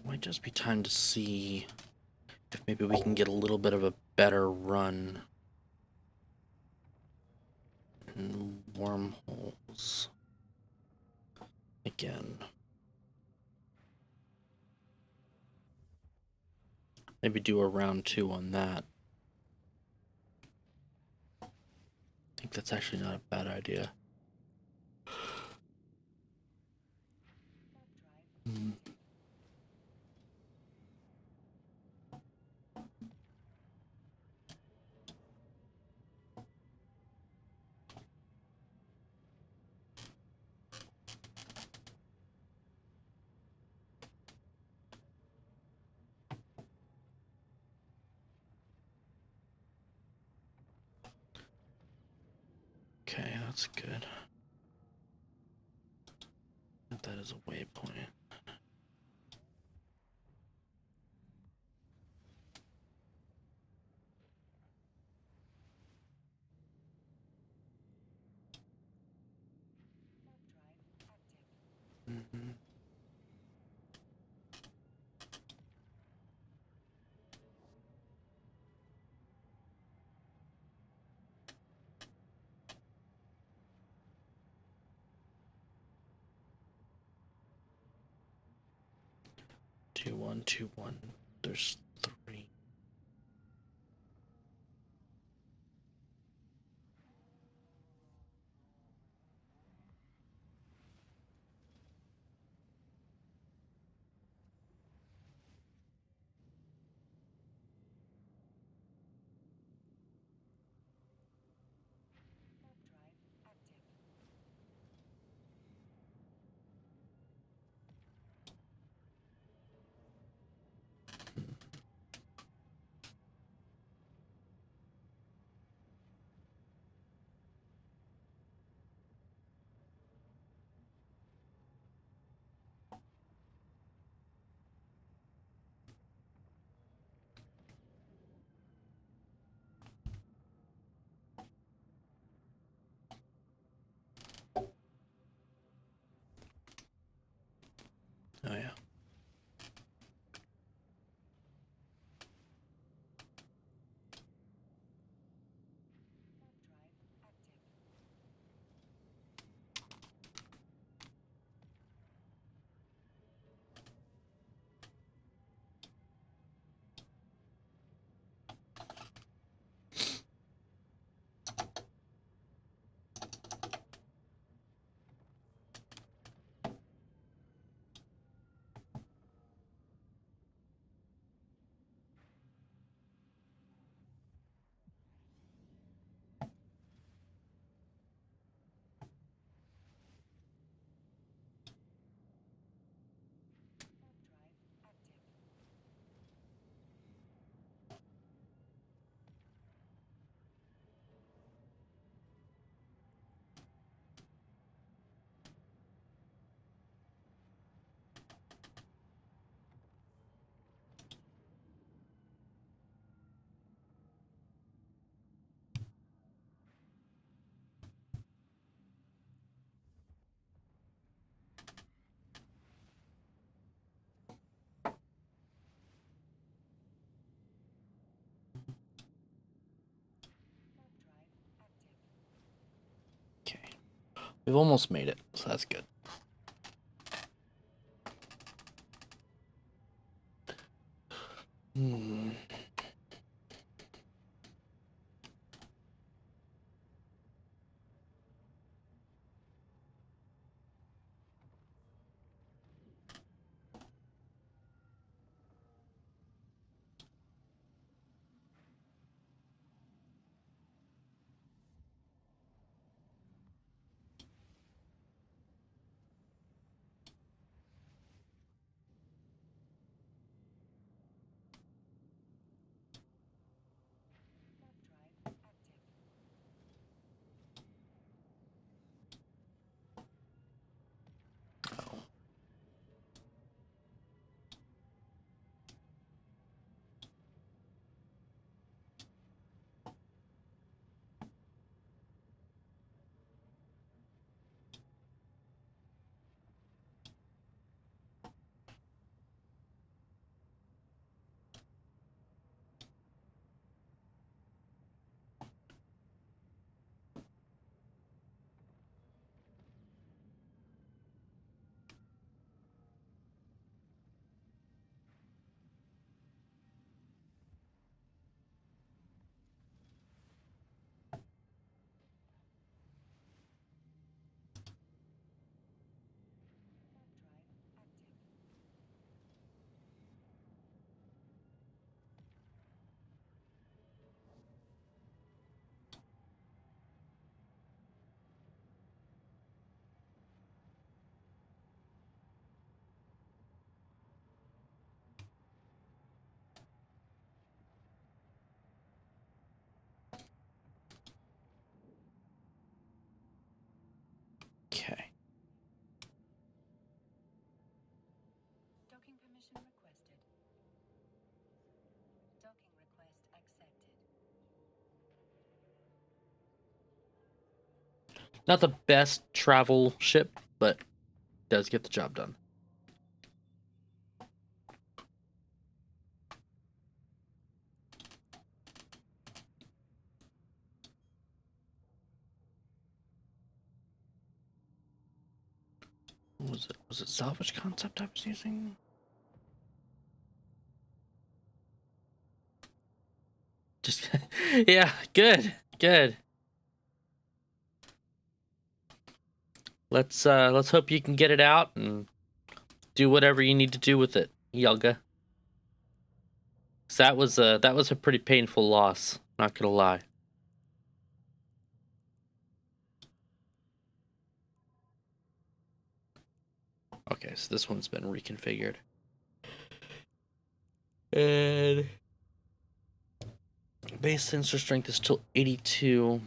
Might just be time to see if maybe we can get a little bit of a better run in wormholes again. Maybe do a round 2 on that. I think that's actually not a bad idea. Okay, that's good. That is a waypoint. Mm-hmm. Two, one, 2, 1. There's 3. We've almost made it, so that's good. Okay. Docking permission requested. Docking request accepted. Not the best travel ship, but does get the job done. What was it? Was it salvage concept I was using? Just yeah, good. Let's hope you can get it out and do whatever you need to do with it, Yelga. So that was a pretty painful loss, not gonna lie. Okay, so this one's been reconfigured. And base sensor strength is still 82.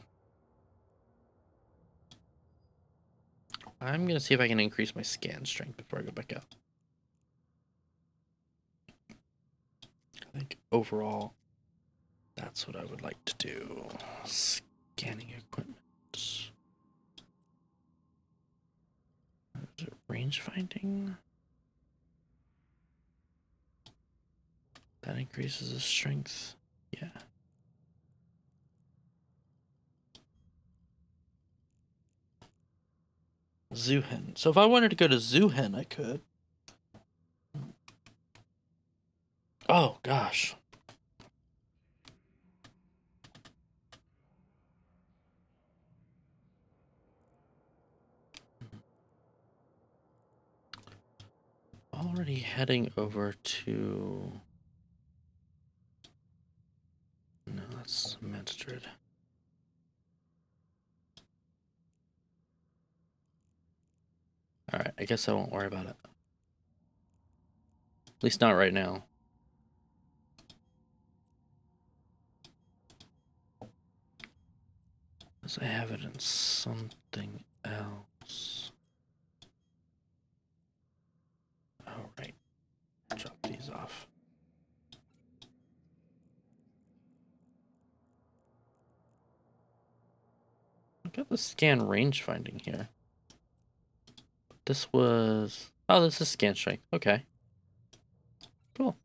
I'm gonna see if I can increase my scan strength before I go back out. I think overall, that's what I would like to do. Scanning equipment. Is it range finding? That increases the strength. Yeah. Zuhen. So if I wanted to go to Zuhen, I could. Oh, gosh. Already heading over to... No, that's Madrid. Alright, I guess I won't worry about it. At least not right now. Because I have it in something else. Oh, right. Drop these off. I got the scan range finding here. This was... Oh, this is scan strength. Okay. Cool.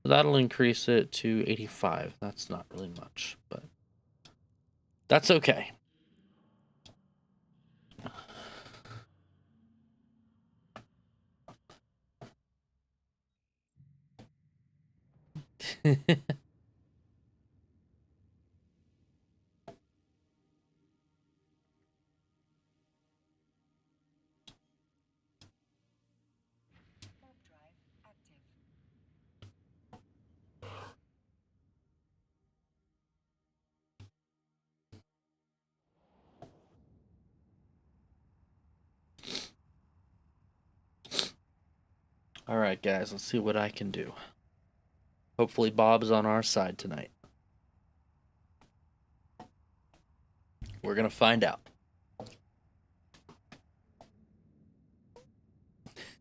So that'll increase it to 85. That's not really much, but... That's okay. Warp drive active. All right, guys, let's see what I can do. Hopefully Bob's on our side tonight. We're going to find out.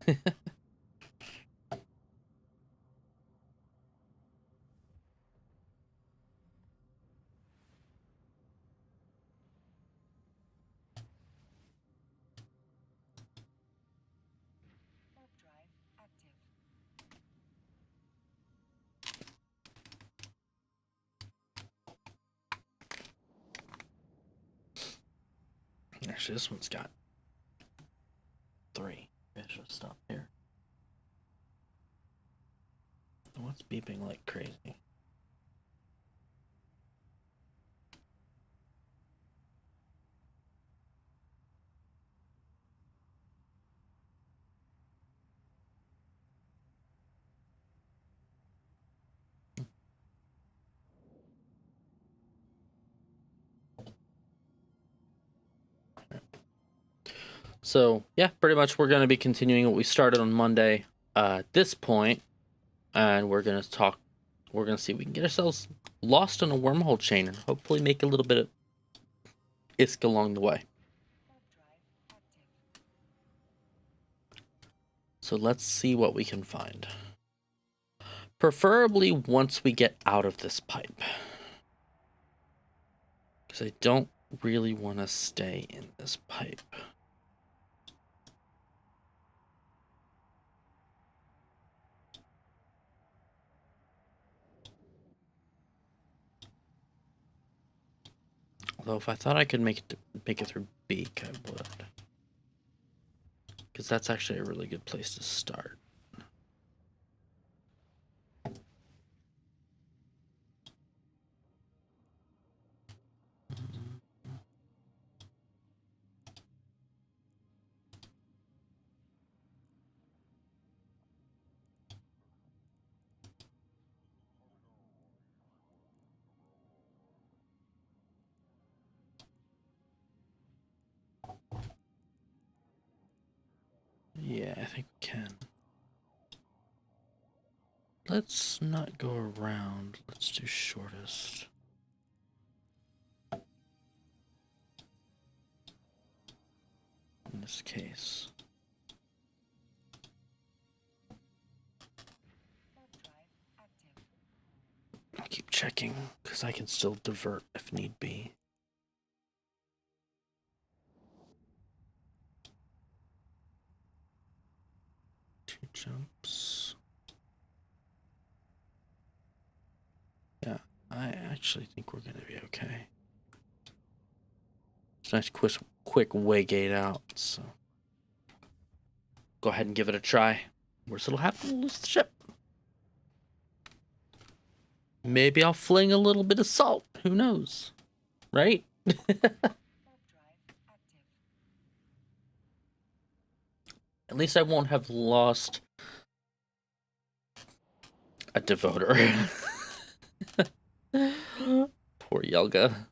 Warp drive active. Actually, this one's got 3. I should stop here. What's beeping like crazy? So, yeah, pretty much we're going to be continuing what we started on Monday at this point, and we're going to see if we can get ourselves lost on a wormhole chain and hopefully make a little bit of ISK along the way. Warp drive active. So let's see what we can find. Preferably once we get out of this pipe. Because I don't really want to stay in this pipe. Although if I thought I could make it through Beak, I would. Because that's actually a really good place to start. Yeah, I think we can. Let's not go around. Let's do shortest. In this case. Warp drive active. I'll keep checking, because I can still divert if need be. Two jumps. Yeah, I actually think we're going to be okay. It's a nice quick way gate out, so go ahead and give it a try. Worst that'll happen, we'll lose the ship. Maybe I'll fling a little bit of salt. Who knows? Right? Warp drive active. At least I won't have lost a devoter. Poor Yelga.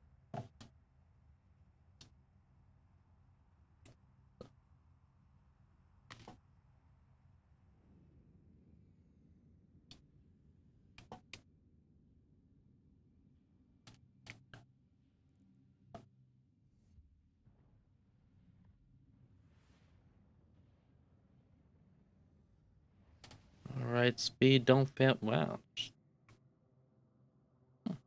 Alright, speed, don't fail. Wow. Warp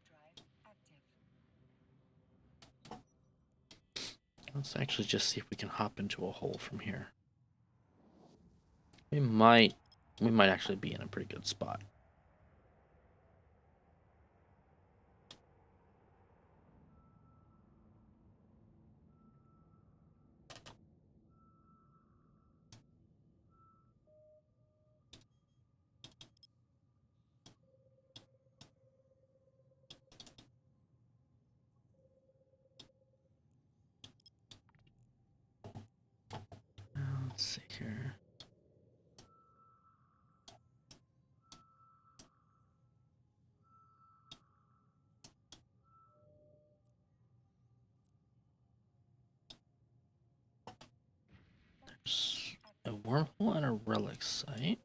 drive active. Let's actually just see if we can hop into a hole from here. We might actually be in a pretty good spot. Let's see here. There's a wormhole and a relic site.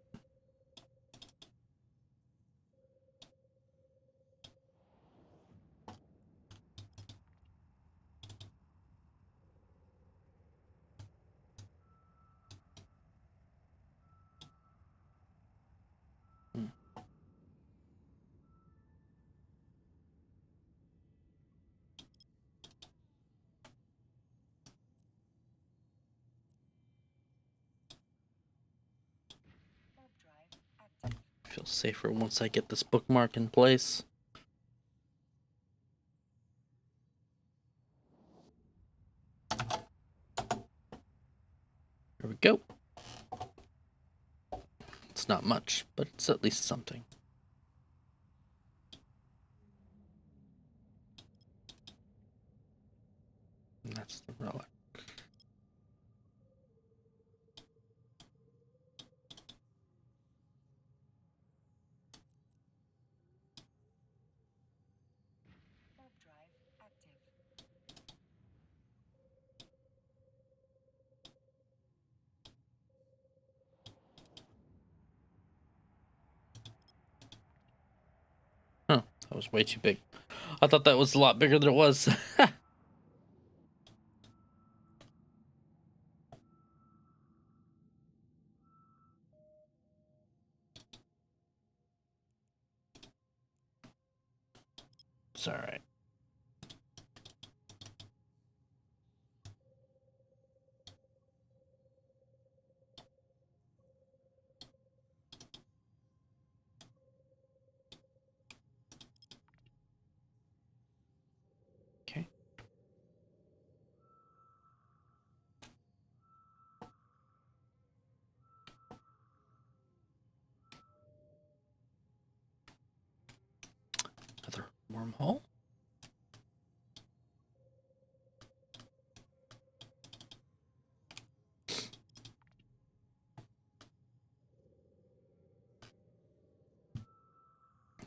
Warp drive active. Feel safer once I get this bookmark in place. There we go. It's not much, but it's at least something. And that's the relic. Warp drive active. Huh, that was way too big. I thought that was a lot bigger than it was. It's alright. Okay. Another wormhole.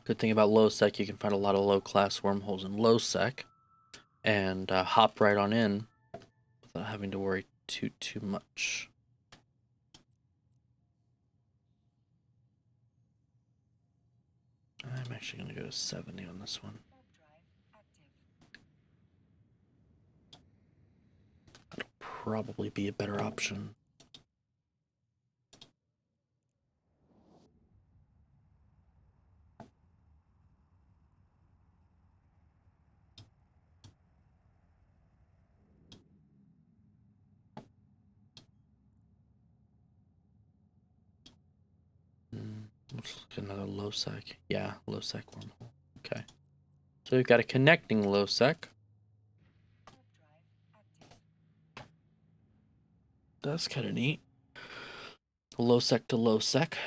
Good thing about low sec, you can find a lot of low class wormholes in low sec and hop right on in without having to worry too much. I'm actually going to go to 70 on this one. Warp drive active. That'll probably be a better option. Let's look at another low sec. Yeah, low sec wormhole. Okay. So we've got a connecting low sec. Warp drive active. That's kind of neat. Low sec to low sec.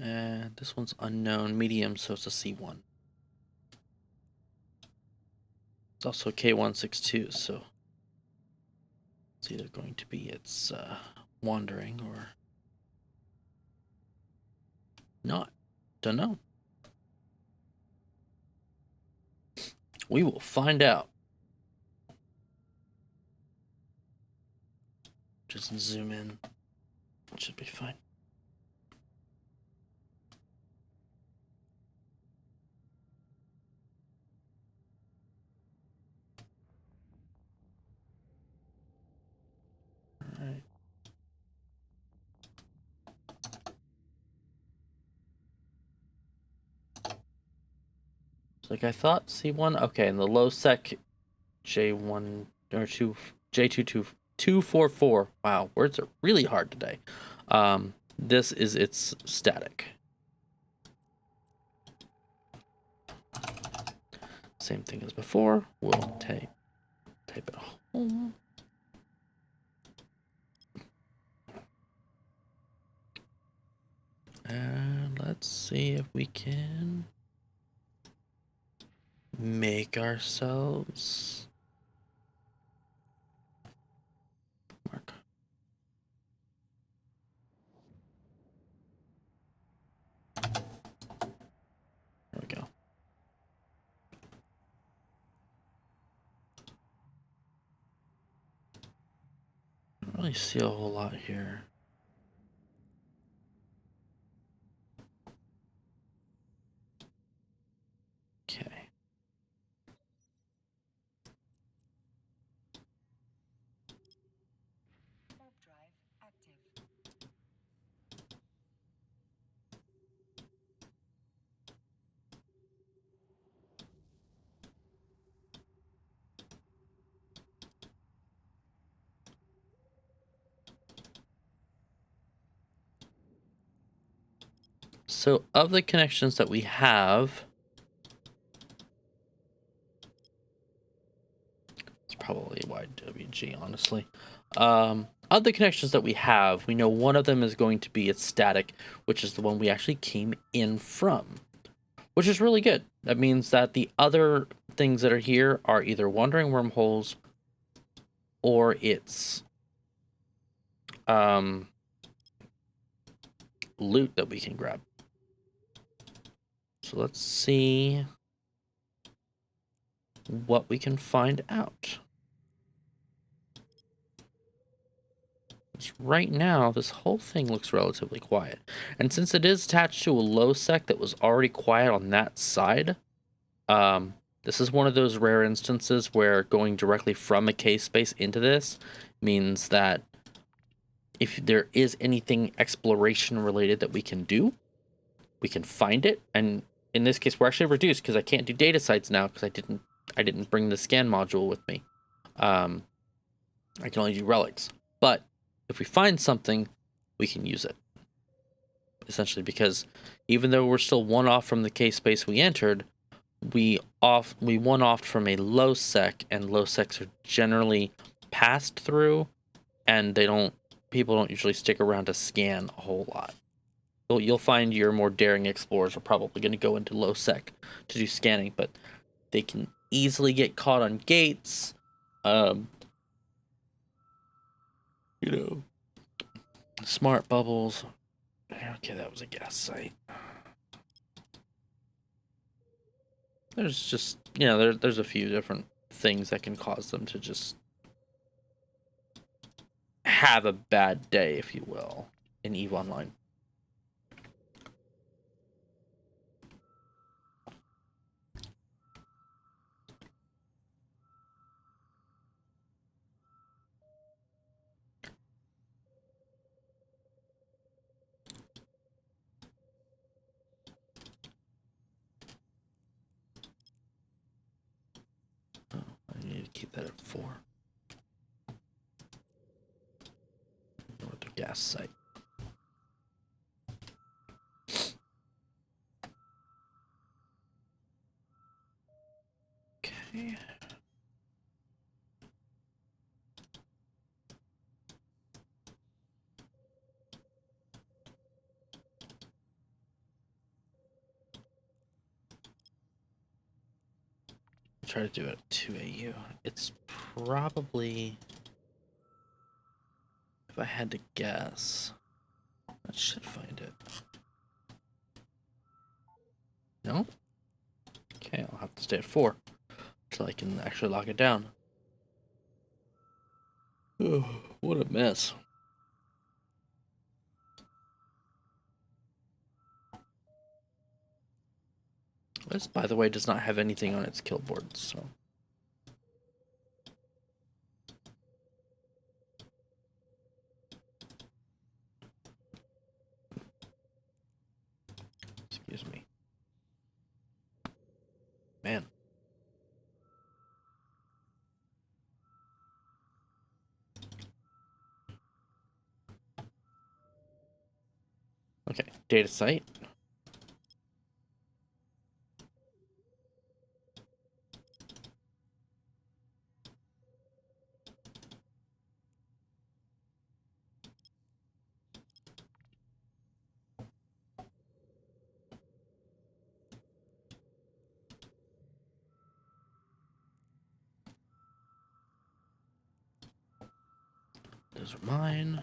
And this one's unknown medium, so it's a C1. It's also K162, so it's either going to be its wandering or not. Don't know. We will find out. Just zoom in. It should be fine. All right. Like I thought, C1. Okay, and the low sec J1 or 2 J22244. Wow, words are really hard today. This is its static. Same thing as before. We'll tape it home. And let's see if we can make ourselves mark. There we go. I don't really see a whole lot here. Okay. Warp drive active. So of the connections that we have, it's probably YWG, honestly. Of the connections that we have, we know one of them is going to be its static, which is the one we actually came in from, which is really good. That means that the other things that are here are either wandering wormholes or it's loot that we can grab. So let's see what we can find out. Right now, this whole thing looks relatively quiet. And since it is attached to a low sec that was already quiet on that side, this is one of those rare instances where going directly from a case space into this means that if there is anything exploration related that we can do, we can find it. And in this case, we're actually reduced because I can't do data sites now because I didn't bring the scan module with me. I can only do relics. But if we find something, we can use it. Essentially, because even though we're still one off from the case space we entered, we one off from a low sec, and low secs are generally passed through, and people don't usually stick around to scan a whole lot. You'll find your more daring explorers are probably going to go into low sec to do scanning, but they can easily get caught on gates. You know, smart bubbles. Okay, that was a gas site. There's just, there's a few different things that can cause them to just have a bad day, if you will, in EVE Online. Oh, I need to keep that at 4. With the gas site. Okay. Try to do it at 2 AU. It's probably, if I had to guess, I should find it. No? Okay, I'll have to stay at 4 until I can actually lock it down. Oh, what a mess. This, by the way, does not have anything on its kill board, so. Excuse me. Man. Okay, data site. those are mine.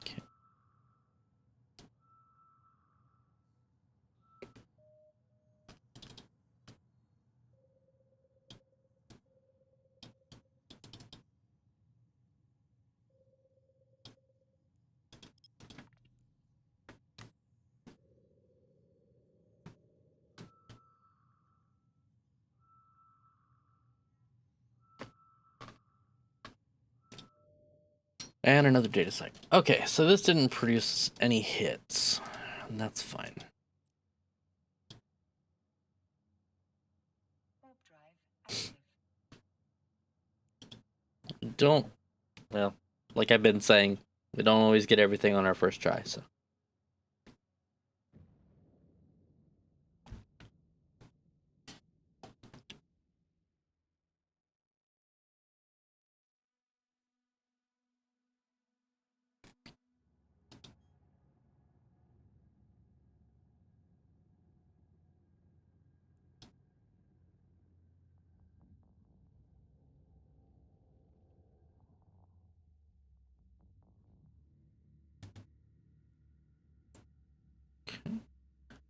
Okay. And another data set. Okay, so this didn't produce any hits. And that's fine. Overdrive active. Don't, well, like I've been saying, we don't always get everything on our first try, so.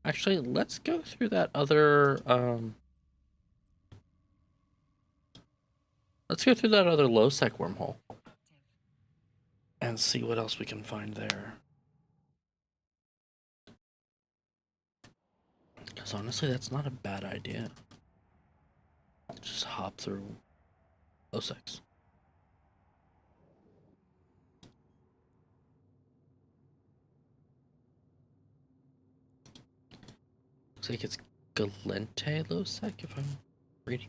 Actually, let's go through that other, let's go through that other low-sec wormhole Active. and see what else we can find there. Because honestly, that's not a bad idea. Just hop through low-secs. Looks like it's Galente low-sec, if I'm reading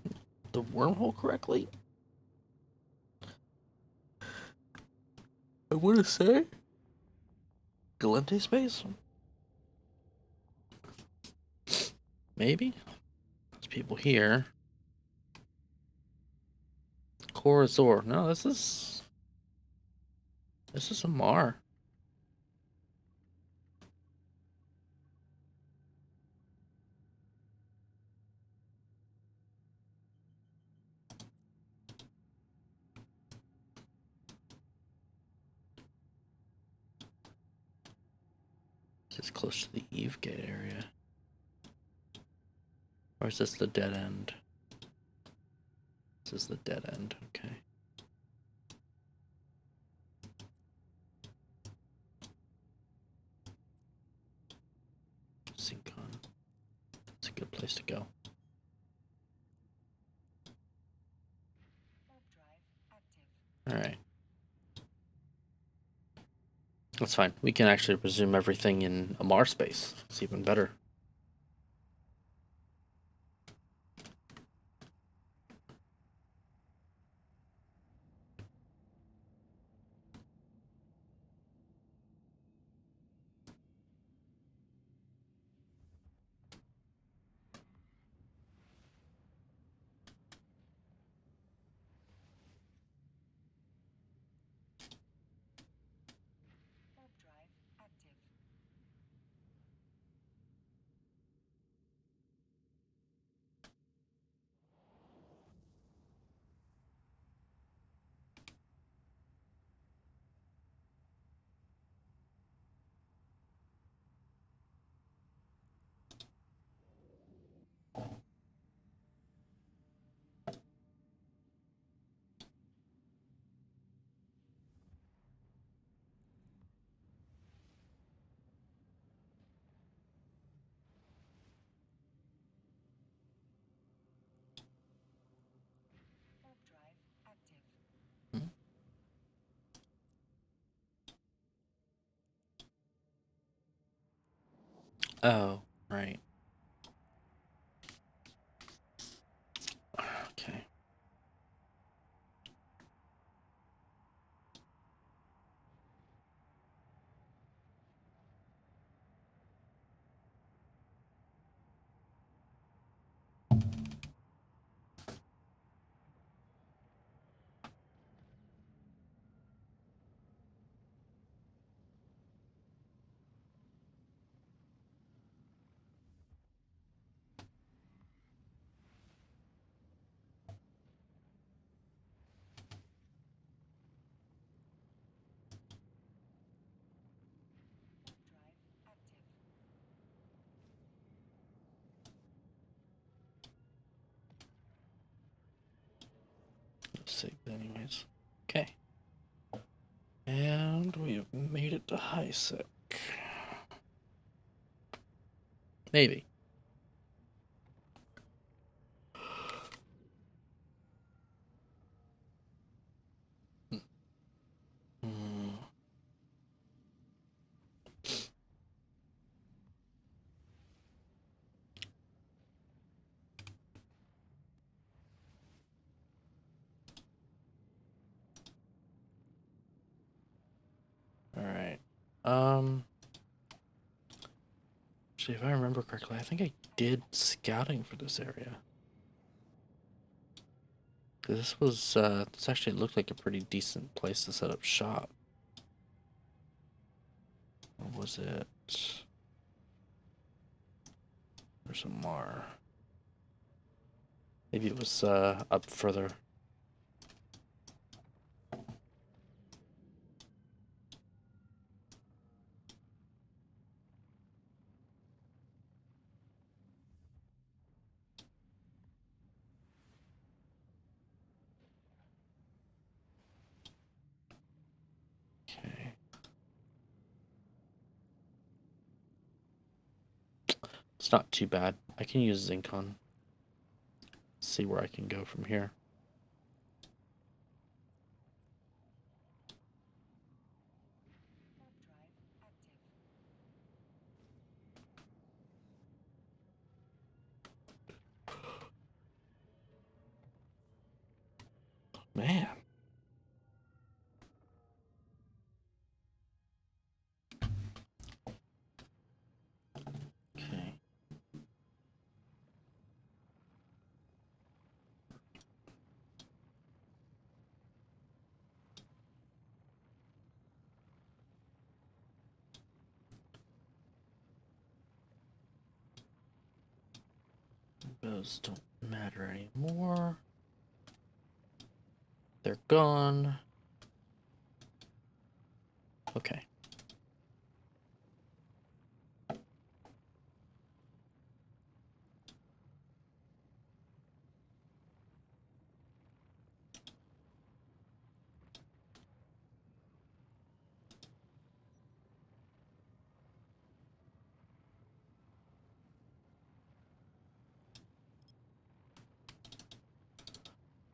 the wormhole correctly. I want to say Galente space? Maybe? There's people here. Corazor. No, this is a Mar. This is close to the Eve Gate area. Or is this the dead end? This is the dead end, okay. Syncon. That's a good place to go. Overdrive active. Alright. That's fine. We can actually resume everything in a Mar space. It's even better. Overdrive active. Oh, right. Okay. Drive active. Save anyways. Okay. And we have made it to high sec. Maybe. Hmm. All right. Actually, if I remember correctly, I think I did scouting for this area. This was this actually looked like a pretty decent place to set up shop. Or was it? There's a Mar. Maybe it was up further. Okay. It's not too bad. I can use Zincon. See where I can go from here. Warp drive active. Man. Okay. Those don't matter anymore. They're gone. Okay. All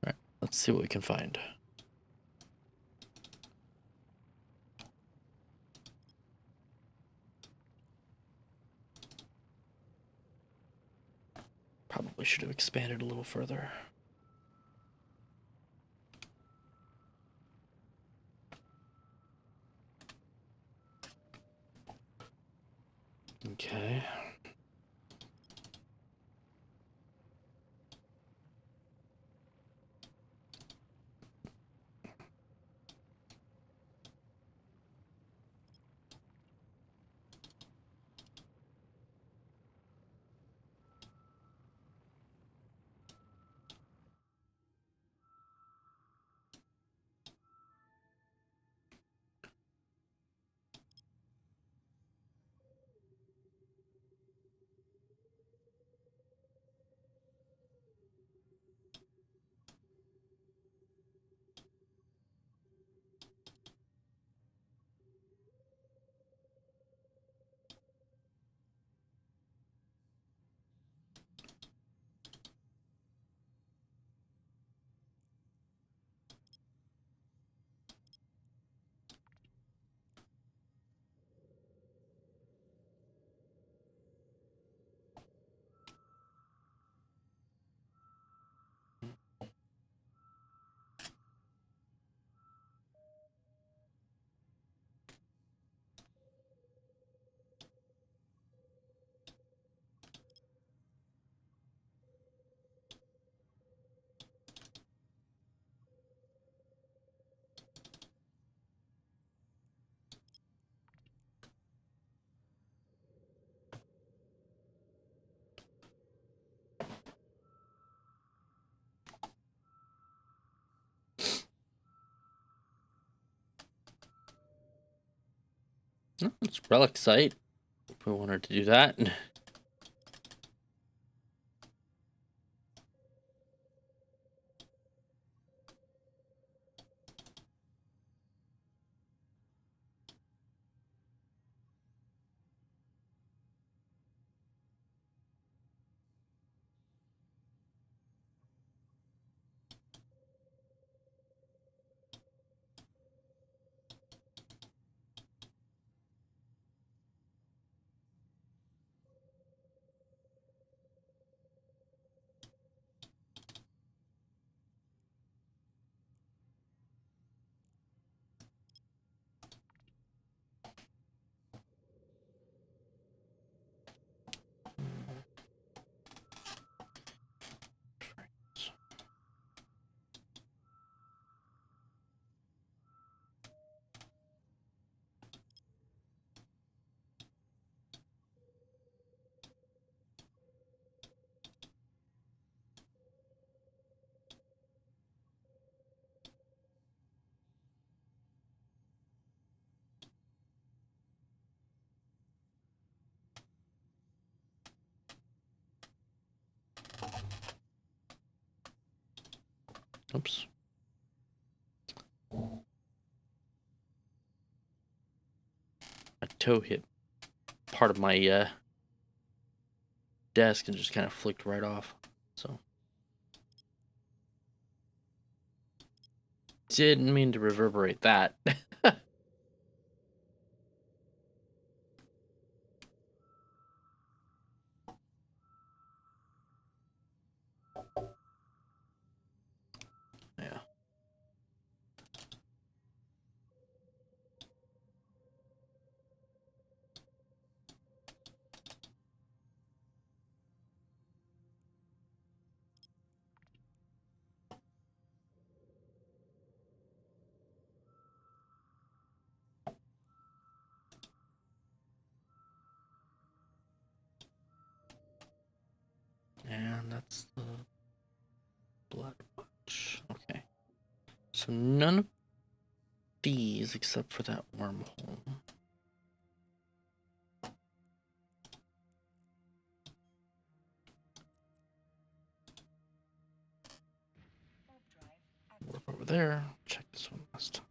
right. Let's see what we can find. Probably should have expanded a little further. Okay. Oh, it's relic site. If we wanted to do that. Oops. My toe hit part of my desk and just kind of flicked right off. So didn't mean to reverberate that. Yeah. And that's the blood watch. Okay. So none of these except for that wormhole. Warp over there. Check this one last time.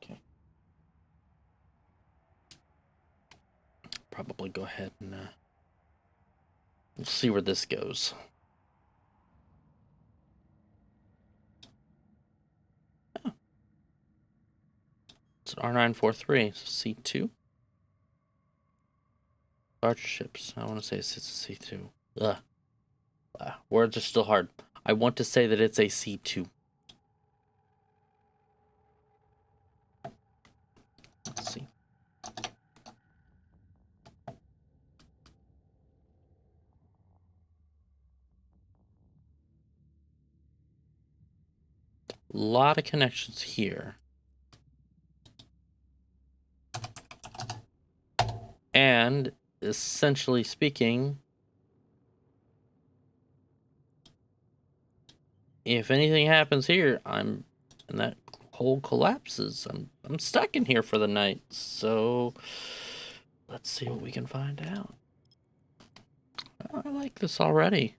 Okay. Probably go ahead and we'll see where this goes. Oh. It's an R943, so C2. Larger ships. I want to say it's a C2. Ugh. Words are still hard. I want to say that it's a C2. Let's see. A lot of connections here. And essentially speaking, if anything happens here, and that hole collapses, I'm stuck in here for the night. So let's see what we can find out. I like this already.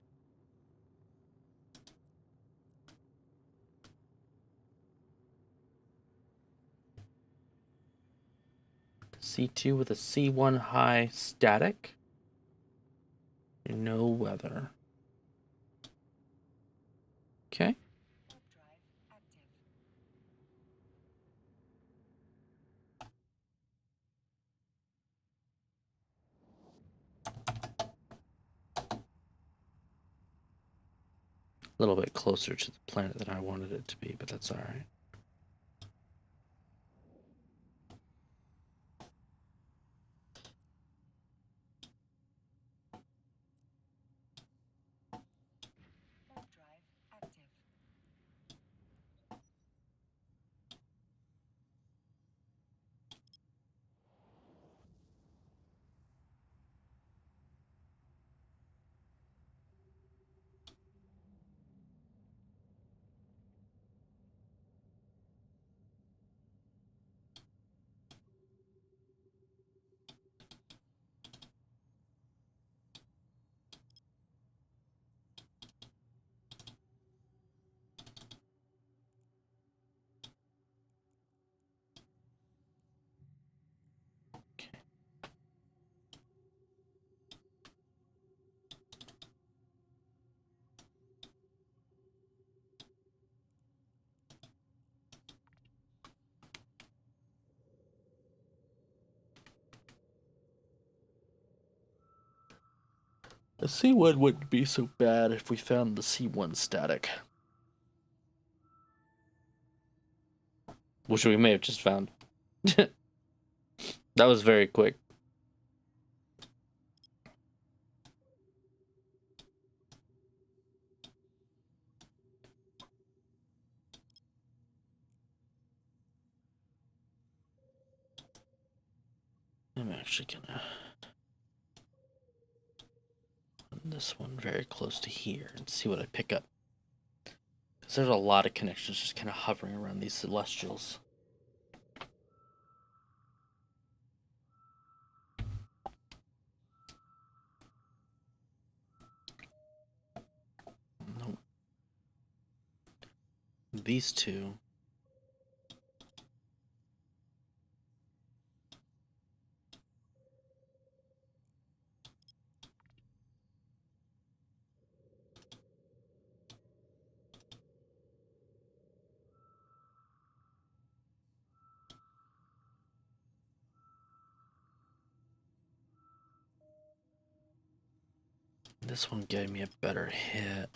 C2 with a C1 high static. No weather. Okay. A little bit closer to the planet than I wanted it to be, but that's all right. The C1 wouldn't be so bad if we found the C1 static. Which we may have just found. That was very quick. I'm actually gonna put this one very close to here and see what I pick up. Because there's a lot of connections just kind of hovering around these celestials. Nope. These two. This one gave me a better hit.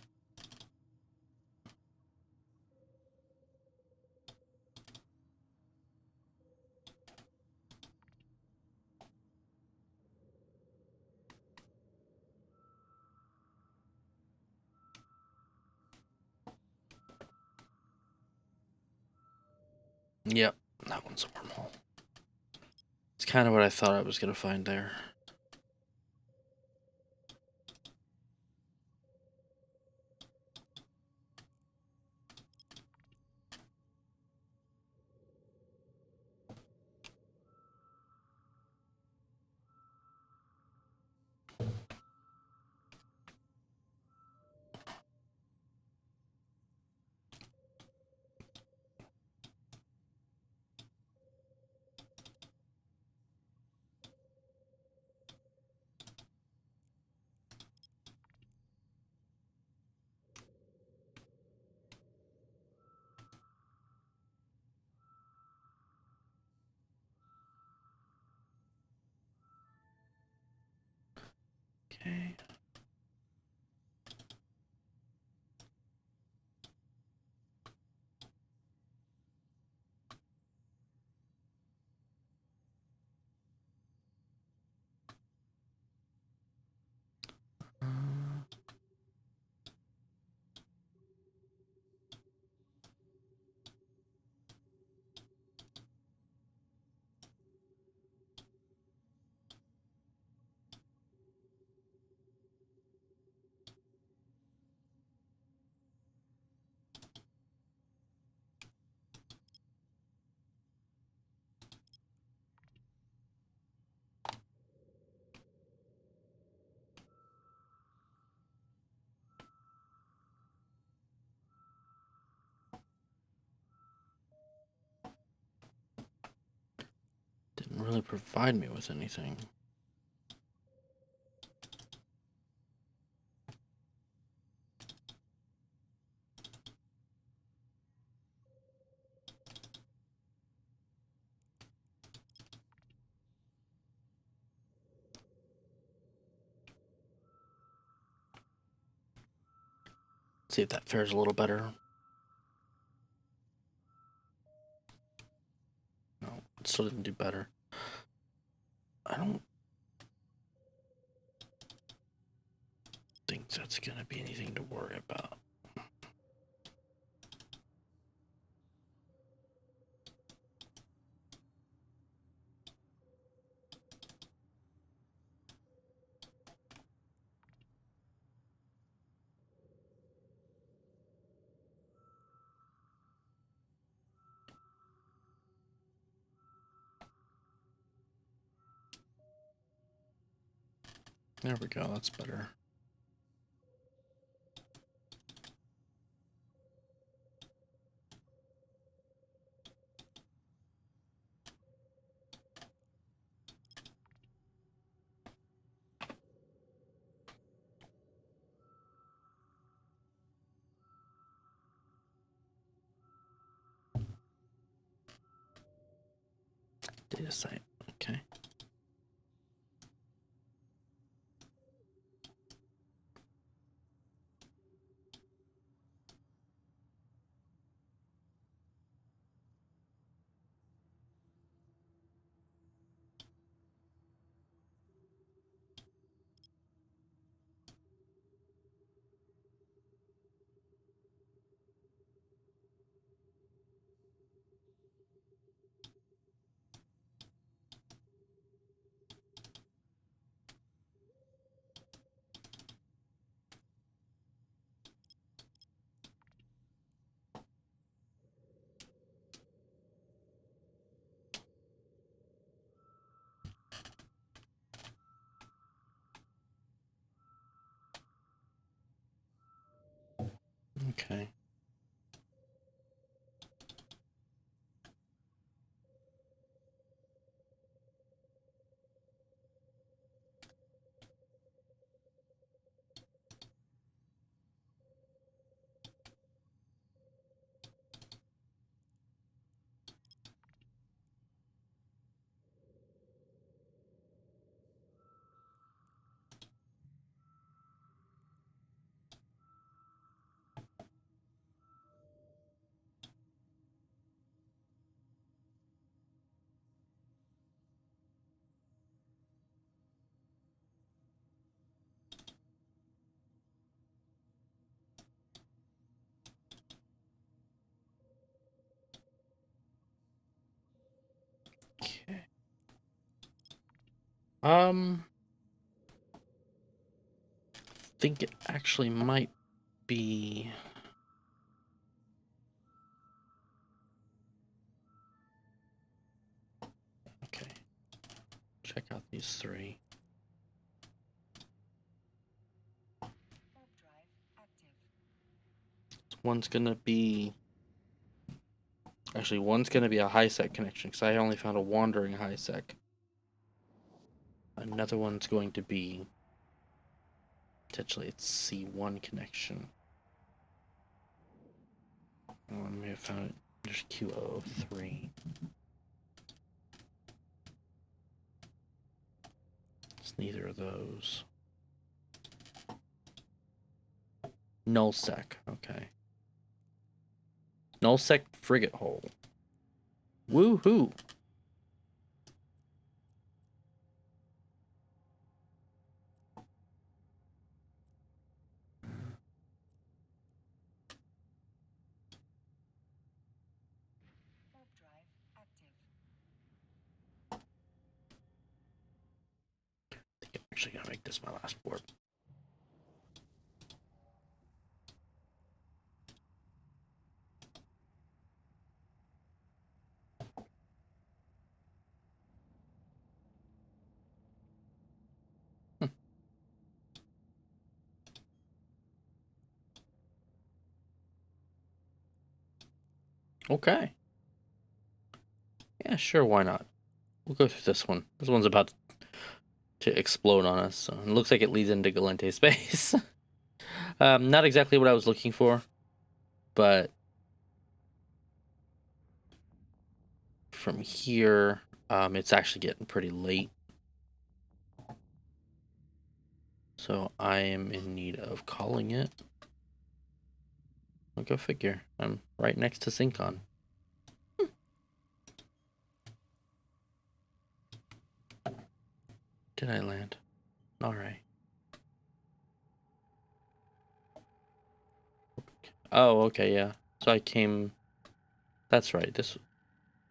Yep, that one's a wormhole. It's kind of what I thought I was going to find there. Okay. Didn't really provide me with anything. See if that fares a little better. No, it still didn't do better. I don't think that's going to be anything to worry about. There we go, that's better. Data site, okay. Okay. Okay. Think it actually might be. Okay. Check out these three. Warp drive active. One's gonna be. Actually, one's gonna be a high sec connection because I only found a wandering high sec. Another one's going to be. Potentially, it's C1 connection. I may have found it. There's Q03. It's neither of those. Null sec. Okay. Null sec frigate hole. Woohoo! Warp drive active. I think I'm actually gonna make this my last warp. Okay. Yeah, sure, why not? We'll go through this one. This one's about to explode on us, so it looks like it leads into Galente space. Not exactly what I was looking for, but from here, it's actually getting pretty late. So I am in need of calling it. Well, go figure. I'm right next to Syncon. Did I land? All right. Oh, okay, yeah. So I came. That's right. This.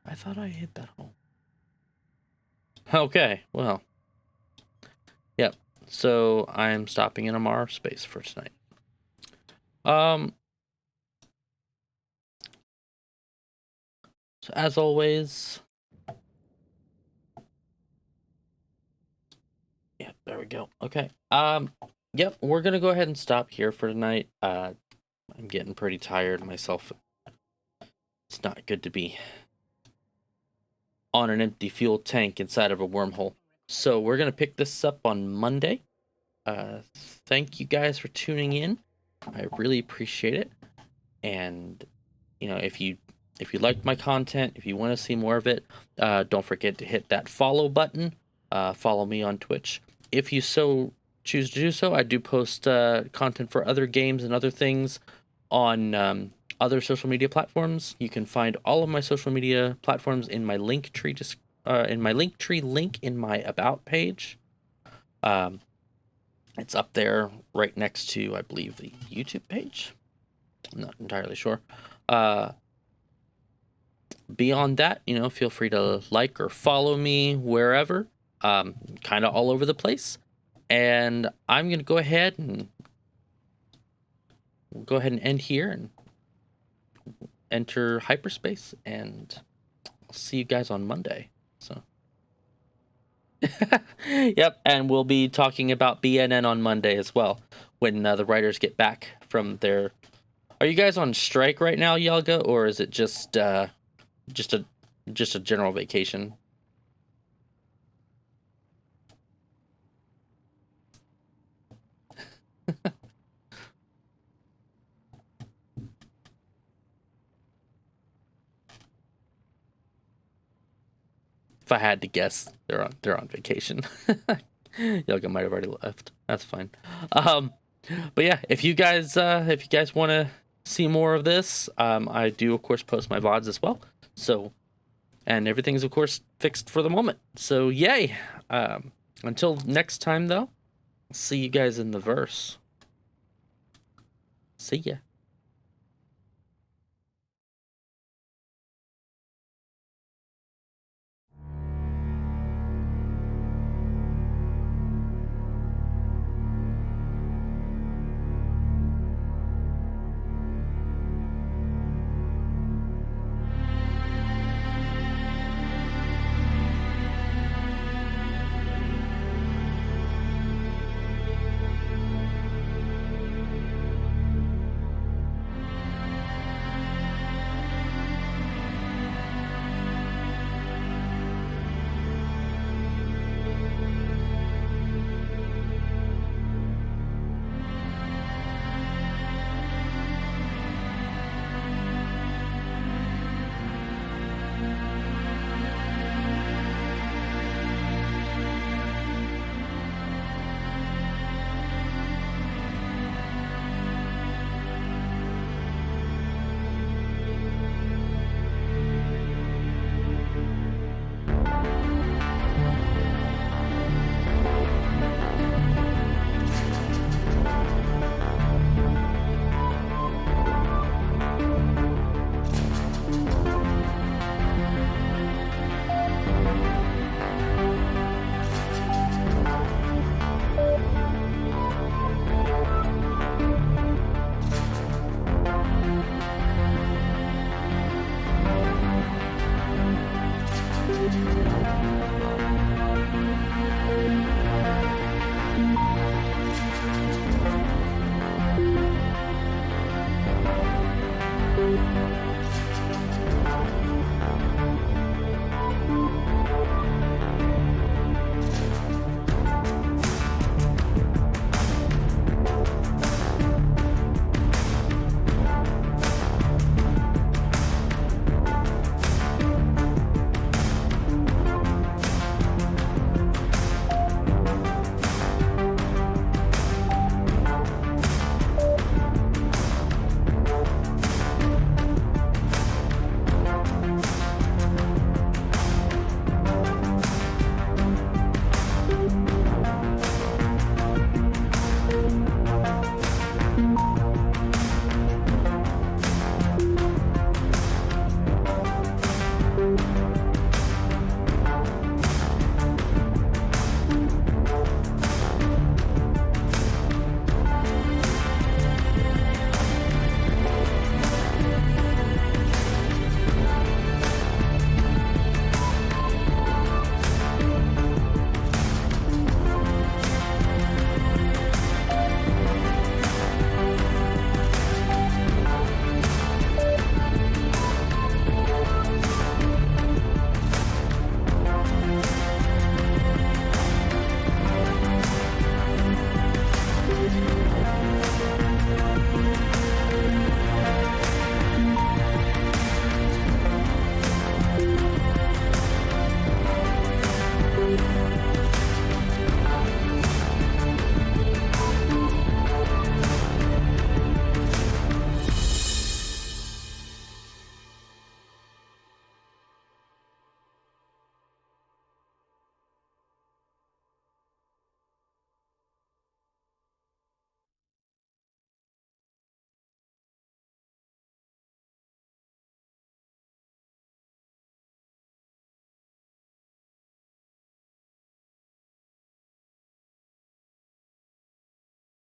I thought I hit that hole. Okay, well. Yep. So I'm stopping in Amar space for tonight. So as always. Yeah, there we go. Okay. Yep, we're gonna go ahead and stop here for tonight. I'm getting pretty tired myself. It's not good to be on an empty fuel tank inside of a wormhole. So we're gonna pick this up on Monday. Thank you guys for tuning in. I really appreciate it. And if you like my content, if you want to see more of it, don't forget to hit that follow button. Follow me on Twitch. If you so choose to do so, I do post content for other games and other things on other social media platforms. You can find all of my social media platforms in my link tree, in my link tree link in my about page. It's up there right next to, I believe, the YouTube page. I'm not entirely sure. Beyond that, feel free to like or follow me wherever, kind of all over the place. And I'm going to go ahead and end here and enter hyperspace, and I'll see you guys on Monday. So, yep, and we'll be talking about BNN on Monday as well when the writers get back from their. Are you guys on strike right now, Yelga, or is it just a general vacation? If I had to guess, they're on vacation. Yelga might have already left. That's fine. But yeah, if you guys want to see more of this, I do of course post my VODs as well. So, and everything's of course fixed for the moment. So yay. Until next time though, I'll see you guys in the verse. See ya.